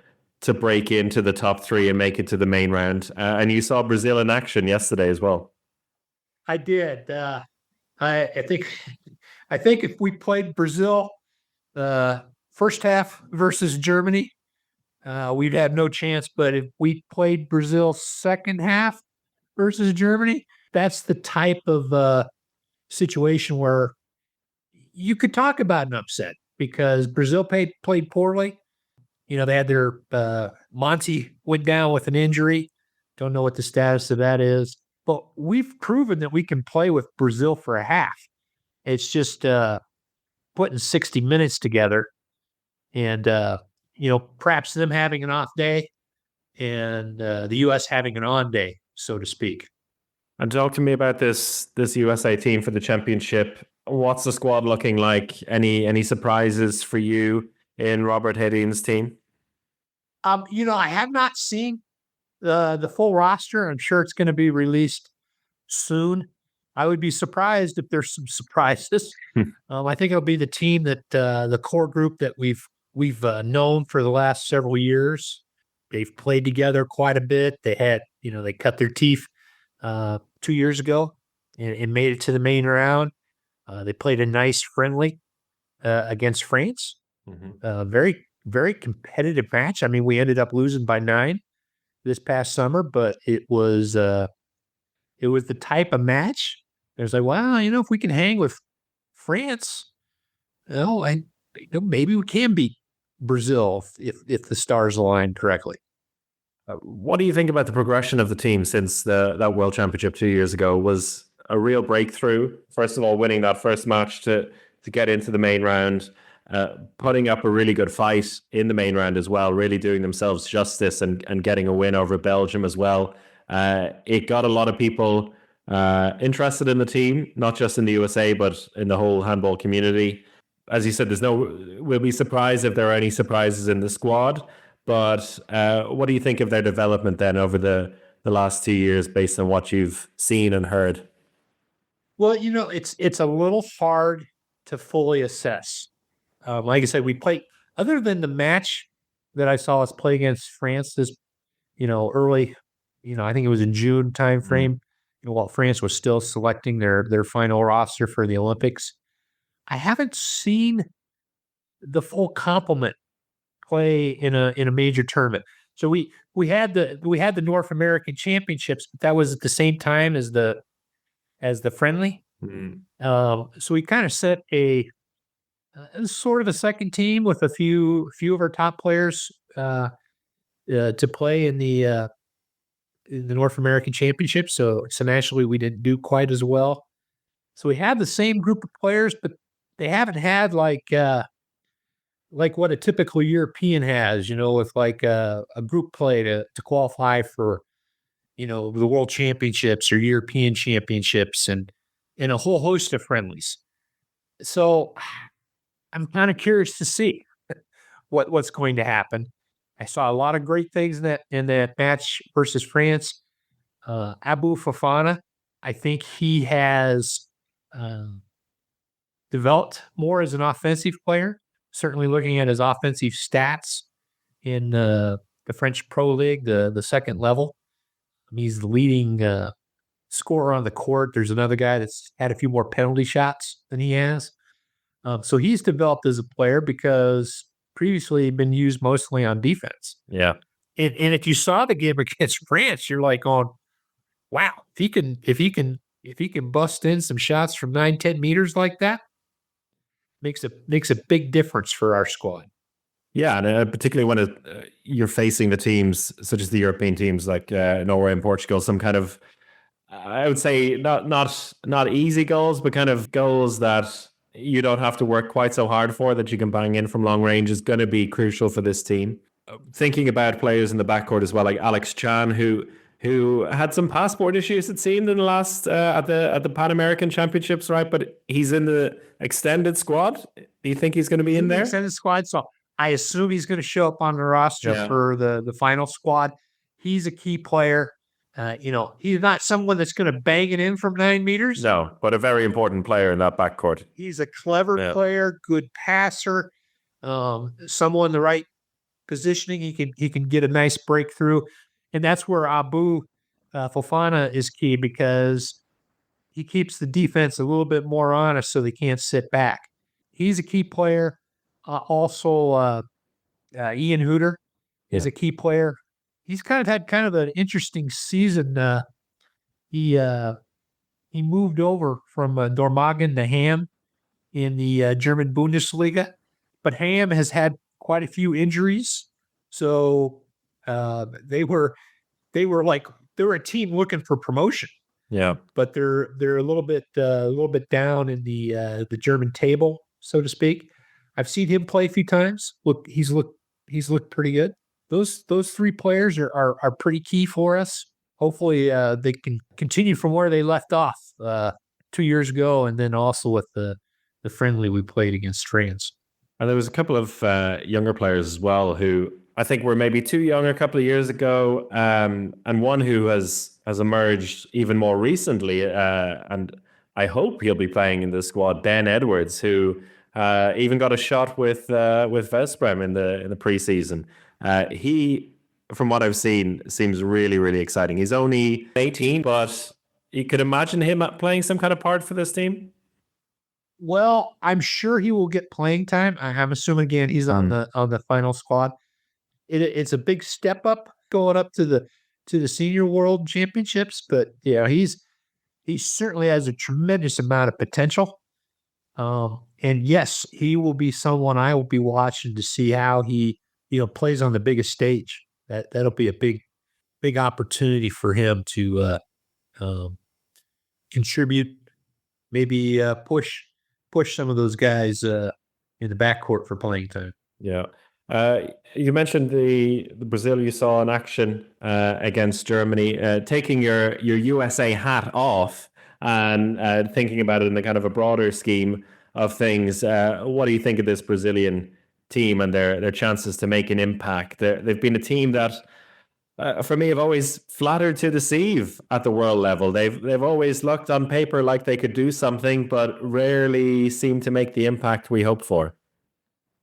to break into the top three and make it to the main round. And you saw Brazil in action yesterday as well. I did. I think if we played Brazil first half versus Germany, we'd have no chance. But if we played Brazil second half versus Germany, that's the type of situation where you could talk about an upset because Brazil played poorly. They had their Monty went down with an injury. Don't know what the status of that is. But we've proven that we can play with Brazil for a half. It's just putting 60 minutes together and, perhaps them having an off day and the U.S. having an on day, so to speak. And talk to me about this USA team for the championship. What's the squad looking like? Any surprises for you in Robert Hedin's team? I have not seen the full roster. I'm sure it's going to be released soon. I would be surprised if there's some surprises. I think it'll be the team that the core group that we've known for the last several years. They've played together quite a bit. They cut their teeth 2 years ago and made it to the main round. They played a nice friendly against France. Very, very competitive match. I mean, we ended up losing by 9 this past summer, but it was the type of match. There's like, wow, if we can hang with France, maybe we can beat Brazil if the stars align correctly. What do you think about the progression of the team since that World Championship 2 years ago? Was a real breakthrough. First of all, winning that first match to get into the main round, putting up a really good fight in the main round as well, really doing themselves justice and getting a win over Belgium as well. It got a lot of people interested in the team, not just in the USA, but in the whole handball community. As you said, we'll be surprised if there are any surprises in the squad. But what do you think of their development then over the last 2 years based on what you've seen and heard? Well, it's a little hard to fully assess. Like I said, we played, other than the match that I saw us play against France this, early, I think it was in June timeframe, while France was still selecting their final roster for the Olympics. I haven't seen the full complement play in a major tournament. So we had the North American Championships, but that was at the same time as the friendly. So we kind of set a sort of a second team with a few of our top players to play in the North American Championship. So nationally, we didn't do quite as well. So we have the same group of players, but they haven't had like what a typical European has, with like a group play to qualify for, the World Championships or European Championships and a whole host of friendlies. So I'm kind of curious to see what's going to happen. I saw a lot of great things in that match versus France. Abu Fofana, I think he has developed more as an offensive player. Certainly looking at his offensive stats in the French Pro League, the second level. He's the leading scorer on the court. There's another guy that's had a few more penalty shots than he has. So he's developed as a player because previously he'd been used mostly on defense. Yeah. And if you saw the game against France, you're like going, wow, if he can bust in some shots from 9-10 meters like that, makes a big difference for our squad. Yeah, and particularly when you're facing the teams such as the European teams like Norway and Portugal, some kind of, I would say not easy goals, but kind of goals that you don't have to work quite so hard for, that you can bang in from long range, is going to be crucial for this team. Thinking about players in the backcourt as well, like Alex Chan, who had some passport issues, it seemed, in the last at the Pan American Championships, right? But he's in the extended squad. Do you think he's going to be in there? Extended squad, so I assume he's going to show up on the roster for the final squad. He's a key player. He's not someone that's going to bang it in from 9 meters. No, but a very important player in that backcourt. He's a clever player, good passer, someone in the right positioning. He can get a nice breakthrough. And that's where Abu Fofana is key, because he keeps the defense a little bit more honest so they can't sit back. He's a key player. Also, Ian Hooter is a key player. He's kind of had kind of an interesting season. He moved over from Dormagen to Ham in the German Bundesliga, but Ham has had quite a few injuries. So they were a team looking for promotion. Yeah, but they're a little bit down in the German table, so to speak. I've seen him play a few times. He's looked pretty good. Those three players are pretty key for us. Hopefully, they can continue from where they left off 2 years ago, and then also with the friendly we played against France. And there was a couple of younger players as well who I think were maybe too young a couple of years ago, and one who has emerged even more recently, and I hope he'll be playing in the squad. Ben Edwards, who even got a shot with Vesprem in the preseason. He, from what I've seen, seems really, really exciting. He's only 18, but you could imagine him playing some kind of part for this team. Well, I'm sure he will get playing time. I'm assuming again he's on the final squad. It's a big step up going up to the senior world championships, but yeah, he certainly has a tremendous amount of potential. And yes, he will be someone I will be watching to see how he plays on the biggest stage. That'll be a big opportunity for him to contribute, maybe push some of those guys in the backcourt for playing time. Yeah. You mentioned the Brazil you saw in action against Germany. Taking your USA hat off and thinking about it in a kind of a broader scheme of things, what do you think of this Brazilian team and their chances to make an impact? They've been a team that, for me, have always flattered to deceive at the world level. They've always looked on paper like they could do something, but rarely seem to make the impact we hope for.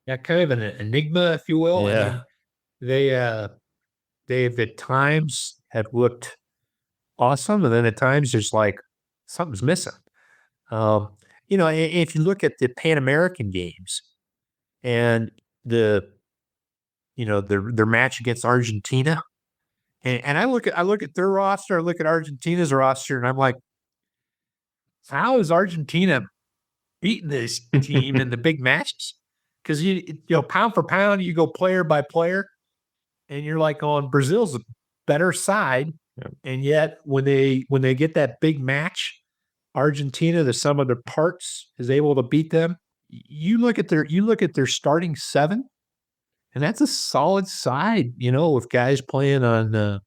Yeah, kind of an enigma, if you will. Yeah. I mean, they've at times have looked awesome, and then at times there's like something's missing. If you look at the Pan American Games and their match against Argentina, and I look at their roster, I look at Argentina's roster, and I'm like, how is Argentina beating this team in the big matches? Because pound for pound, you go player by player, and you're like, on Brazil's a better side, and yet when they get that big match, Argentina, the sum of their parts, is able to beat them. You look at their starting seven, and that's a solid side. With guys playing on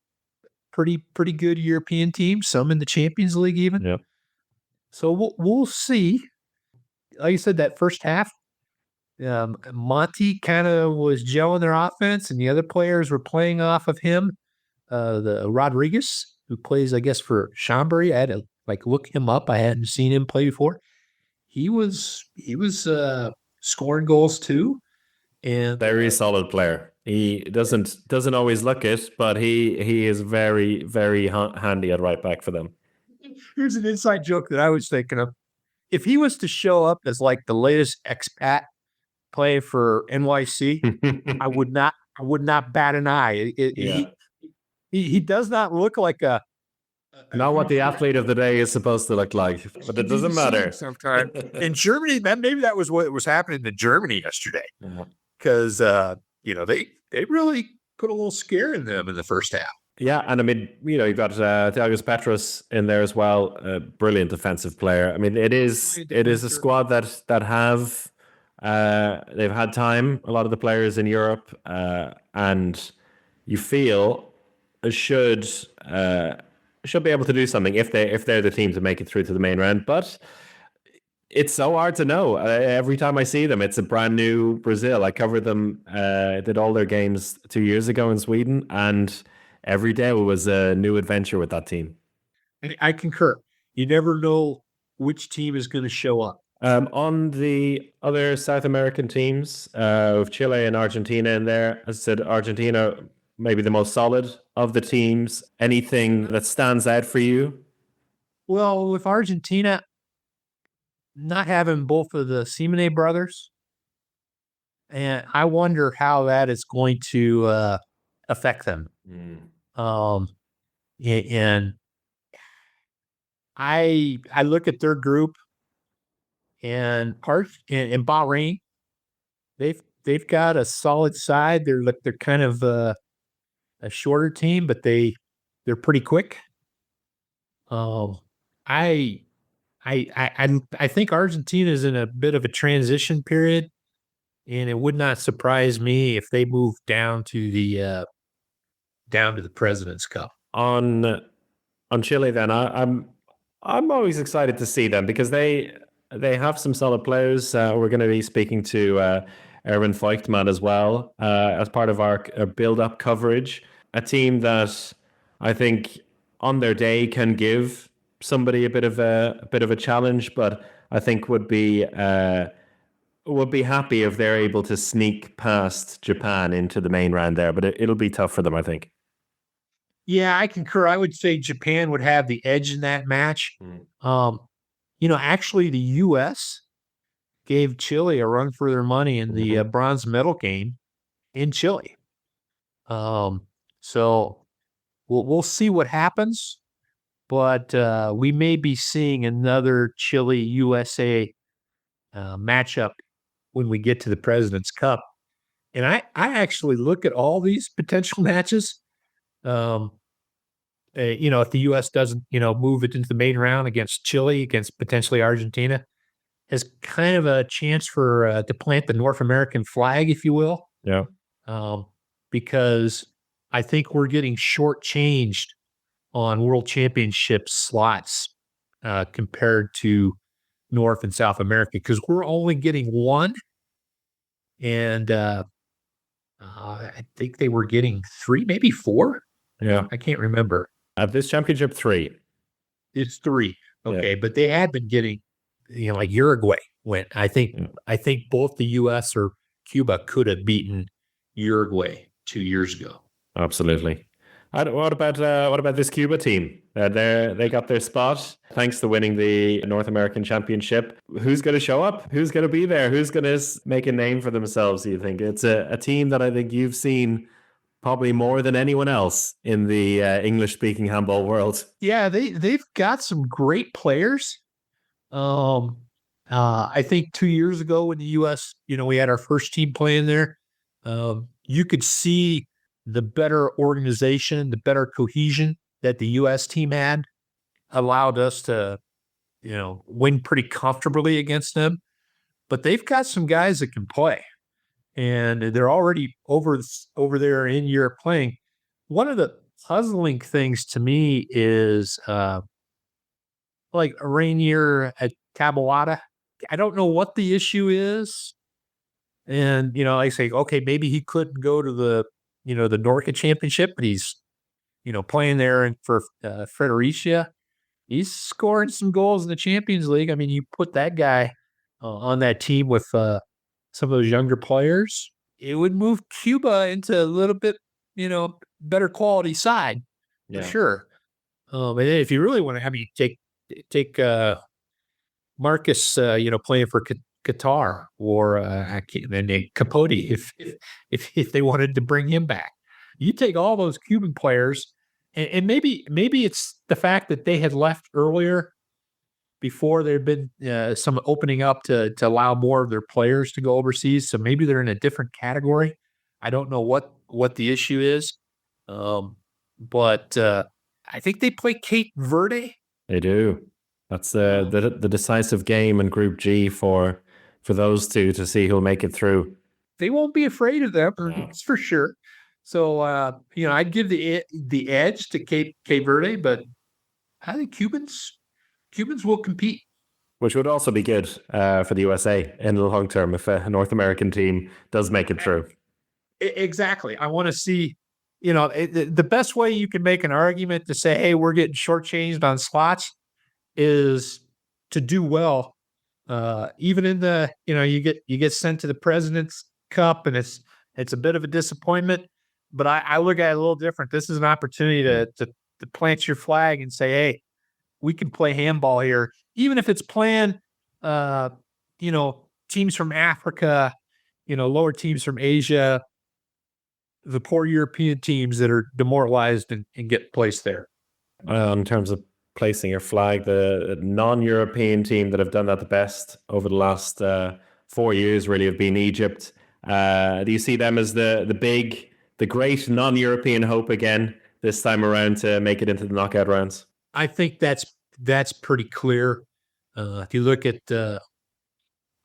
pretty good European teams, some in the Champions League even. Yep. So we'll see. Like you said, that first half, Monty kind of was gelling their offense, and the other players were playing off of him. The Rodriguez, who plays, I guess, for Chambéry, I had to look him up. I hadn't seen him play before. He was scoring goals too, and very solid player. He doesn't always look it, but he is very, very handy at right back for them. Here's an inside joke that I was thinking of. If he was to show up as like the latest expat play for NYC, I would not bat an eye. He does not look like not what the athlete of the day is supposed to look like, but it doesn't matter. Sometimes in Germany, maybe that was what was happening in Germany yesterday, because they really put a little scare in them in the first half. Yeah, and I mean, you've got Thiagos Petros in there as well, a brilliant defensive player. I mean, it is a squad that have they've had time. A lot of the players in Europe, and you feel should be able to do something if they're the team to make it through to the main round. But it's so hard to know. Every time I see them, it's a brand new Brazil. I covered them, did all their games 2 years ago in Sweden, and every day was a new adventure with that team. And I concur. You never know which team is going to show up. On the other South American teams, with Chile and Argentina in there, as I said, Argentina maybe the most solid of the teams. Anything that stands out for you? Well, with Argentina not having both of the Simone brothers, and I wonder how that is going to affect them. And I look at their group, and in Bahrain, they've got a solid side. They're kind of a shorter team, but they're pretty quick. I think Argentina is in a bit of a transition period, and it would not surprise me if they move down to the President's Cup. On Chile, then I'm always excited to see them because they have some solid players. We're going to be speaking to Erwin Feuchtmann as well as part of our build-up coverage. A team that I think on their day can give somebody a bit of a challenge, but I think would be happy if they're able to sneak past Japan into the main round there. But it'll be tough for them, I think. Yeah, I concur. I would say Japan would have the edge in that match. Actually, the U.S. gave Chile a run for their money in the bronze medal game in Chile. So we'll see what happens, but we may be seeing another Chile USA matchup when we get to the President's Cup. And I actually look at all these potential matches. If the U.S. doesn't, move it into the main round against Chile, against potentially Argentina, as kind of a chance for to plant the North American flag, if you will. Yeah. Because I think we're getting shortchanged on World Championship slots compared to North and South America, because we're only getting one, and I think they were getting 3, maybe 4. Yeah. I can't remember. At this championship, 3. It's 3. Okay, Yeah. but they had been getting, like Uruguay went. I think both the U.S. or Cuba could have beaten Uruguay 2 years ago. Absolutely. What about this Cuba team? They got their spot thanks to winning the North American Championship. Who's going to show up? Who's going to be there? Who's going to make a name for themselves? Do you think it's a team that I think you've seen probably more than anyone else in the English-speaking handball world? Yeah, they've got some great players. I think 2 years ago when the U.S., we had our first team playing there, you could see the better organization, the better cohesion that the U.S. team had allowed us to, win pretty comfortably against them. But they've got some guys that can play, and they're already over there in Europe playing. One of the puzzling things to me is like Rainier at Taboada. I don't know what the issue is. And, I say, okay, maybe he couldn't go to the Norca Championship, but he's, playing there for Fredericia. He's scoring some goals in the Champions League. I mean, you put that guy on that team with some of those younger players, it would move Cuba into a little bit, better quality side, for sure. And then if you really want to have you take Marcus, playing for Qatar, or Capote, if they wanted to bring him back, you take all those Cuban players, and maybe it's the fact that they had left earlier before there had been some opening up to allow more of their players to go overseas. So maybe they're in a different category. I don't know what the issue is, but I think they play Cape Verde. They do. That's the decisive game in Group G for those two to see who'll make it through. They won't be afraid of them, that's for sure. So I'd give the edge to Cape Verde, but I think Cubans will compete. Which would also be good for the USA in the long term if a North American team does make it through. Exactly. I want to see, the best way you can make an argument to say, hey, we're getting shortchanged on slots is to do well. Even in the, you get sent to the President's Cup, and it's a bit of a disappointment, but I look at it a little different. This is an opportunity to plant your flag and say, hey, we can play handball here, even if it's playing, teams from Africa, lower teams from Asia, the poor European teams that are demoralized and get placed there. In terms of placing your flag, the non-European team that have done that the best over the last 4 years really have been Egypt. Do you see them as the great non-European hope again this time around to make it into the knockout rounds? I think that's pretty clear. If you look at their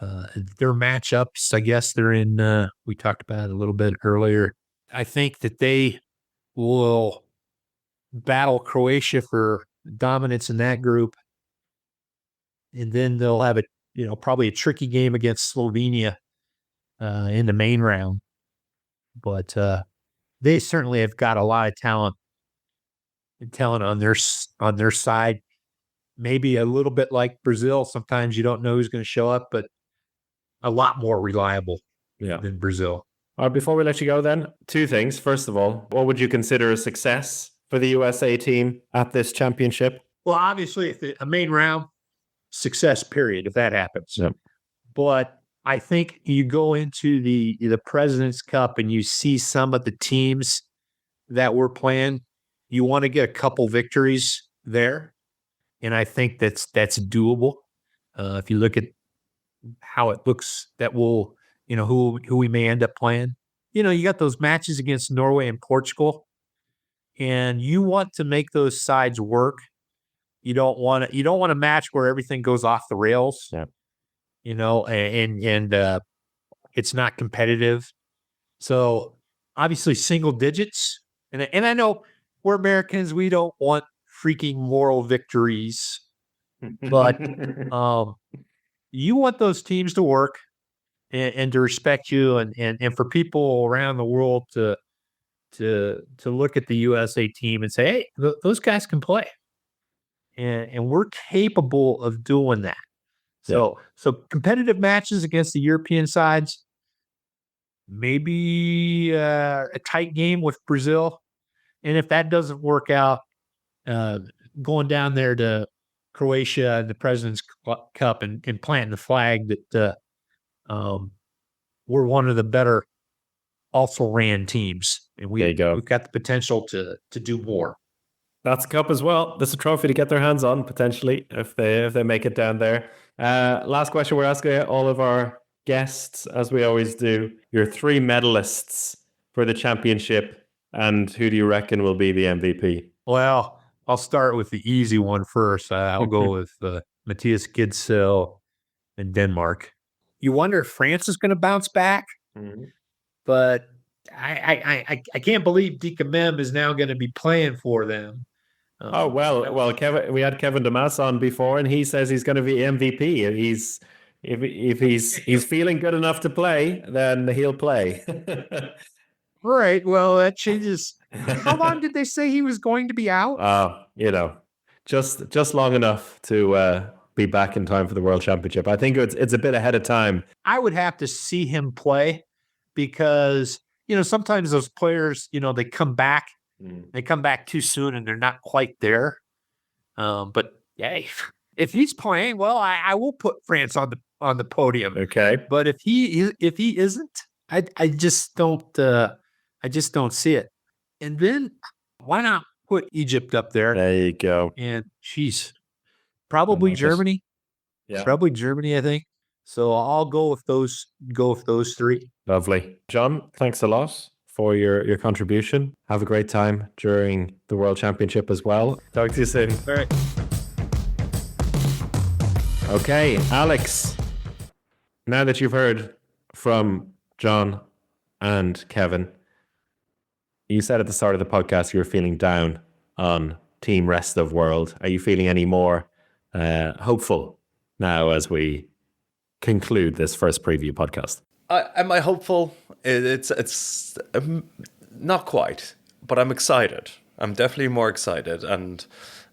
matchups, I guess they're in. We talked about it a little bit earlier. I think that they will battle Croatia for dominance in that group, and then they'll have probably a tricky game against Slovenia in the main round. But they certainly have got a lot of talent on their side. maybe a little bit like Brazil. Sometimes you don't know who's going to show up, but a lot more reliable than Brazil. All right, before we let you go then, two things. First of all, what would you consider a success for the USA team at this championship? Well, obviously, if a main round, success, period, if that happens. Yep. But I think you go into the President's Cup and you see some of the teams that we're playing, you want to get a couple victories there. And I think that's doable. If you look at how it looks that we'll, who we may end up playing. You got those matches against Norway and Portugal, and you want to make those sides work. You don't want a match where everything goes off the rails. Yeah. And it's not competitive. So obviously single digits. And I know we're Americans, we don't want freaking moral victories, but you want those teams to work and to respect you and for people around the world to look at the USA team and say, hey, those guys can play. And we're capable of doing that. So competitive matches against the European sides, maybe a tight game with Brazil. And if that doesn't work out, going down there to Croatia and the President's Cup and planting the flag that we're one of the better also ran teams. And we've got the potential to do more. That's a cup as well. That's a trophy to get their hands on potentially if they make it down there. Last question we're asking all of our guests, as we always do, your 3 medalists for the championship, and who do you reckon will be the MVP? Well, I'll start with the easy one first. I'll go with Matthias Gidsel in Denmark. You wonder if France is going to bounce back, but I can't believe Dika Mem is now going to be playing for them. Kevin, we had Kevin Domas on before, and he says he's going to be MVP. If he's feeling good enough to play, then he'll play. Right. Well, that changes. How long did they say he was going to be out? Just long enough to be back in time for the World Championship. I think it's a bit ahead of time. I would have to see him play because sometimes those players, they come back. They come back too soon and they're not quite there. But hey, if he's playing, well, I will put France on the podium. Okay. But if he isn't, I just don't see it. And then why not put Egypt up there? There you go. And probably Germany. Yeah. Probably Germany, I think. So I'll go with those 3. Lovely. John, thanks a lot for your contribution. Have a great time during the World Championship as well. Talk to you soon. All right. Okay, Alex, now that you've heard from John and Kevin, you said at the start of the podcast you were feeling down on Team Rest of World. Are you feeling any more hopeful now as we conclude this first preview podcast? Am I hopeful? It's not quite, but I'm excited. I'm definitely more excited, and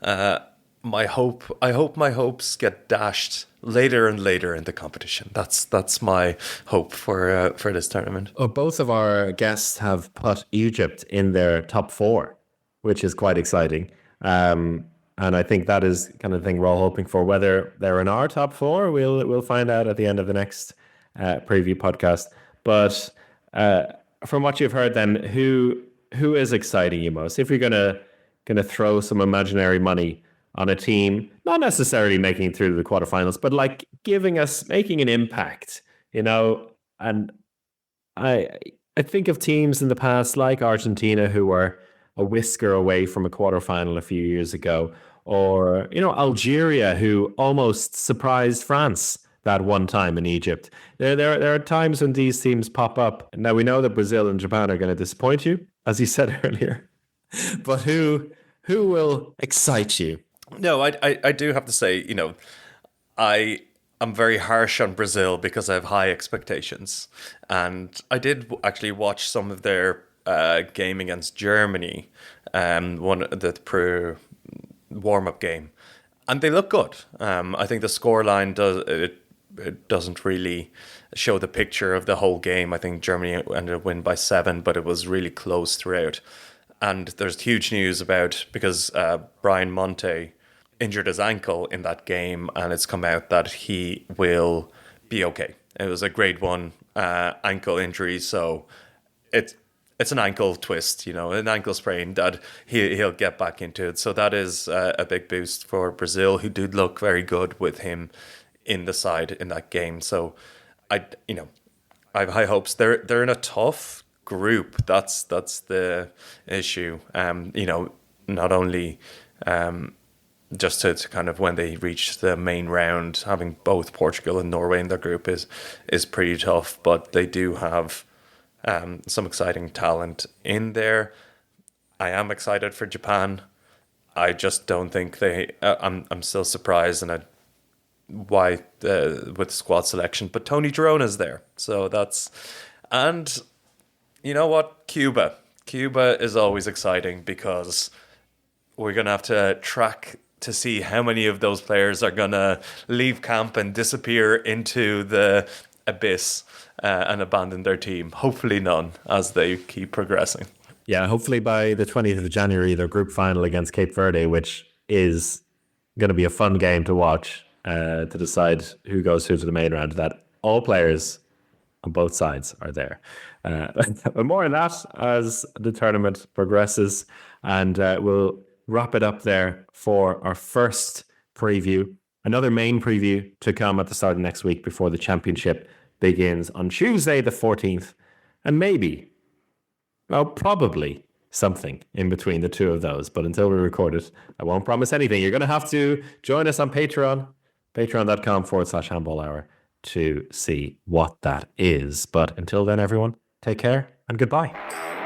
I hope my hopes get dashed later and later in the competition. That's my hope for this tournament. Both of our guests have put Egypt in their top 4, which is quite exciting. And I think that is kind of thing we're all hoping for. Whether they're in our top 4, we'll find out at the end of the next preview podcast. But from what you've heard, then who is exciting you most? If you're gonna throw some imaginary money on a team, not necessarily making it through the quarterfinals, but like making an impact, And I think of teams in the past like Argentina who were a whisker away from a quarterfinal a few years ago, or Algeria who almost surprised France that one time in Egypt. There are times when these teams pop up. Now we know that Brazil and Japan are going to disappoint you, as you said earlier. But who will excite you? No, I do have to say, I'm very harsh on Brazil because I have high expectations. And I did actually watch some of their game against Germany, the warm-up game. and they look good. I think the scoreline it doesn't really show the picture of the whole game. I think Germany ended up winning by 7, but it was really close throughout. And there's huge news about, because Brian Monte injured his ankle in that game, and it's come out that he will be okay. It was a grade 1 ankle injury, so it's an ankle twist, an ankle sprain, that he'll get back into it. So that is a big boost for Brazil, who did look very good with him in the side in that game. So I have high hopes. They're in a tough group. That's the issue. Not only just to kind of, when they reach the main round, having both Portugal and Norway in their group is pretty tough, but they do have some exciting talent in there. I am excited for Japan. I just don't think they. I'm still surprised why with squad selection, but Tony Jerome is there, so that's. And you know what, Cuba is always exciting, because we're gonna have to track to see how many of those players are gonna leave camp and disappear into the abyss and abandon their team. Hopefully none, as they keep progressing. Yeah, hopefully by the 20th of January, their group final against Cape Verde, which is going to be a fun game to watch to decide who goes through to the main round, that all players on both sides are there. But more on that as the tournament progresses, and we'll wrap it up there for our first preview. Another main preview to come at the start of next week before the championship begins on Tuesday the 14th, and probably something in between the two of those. But until we record it, I won't promise anything. You're going to have to join us on Patreon, patreon.com/handballhour, to see what that is. But until then, everyone, take care and goodbye.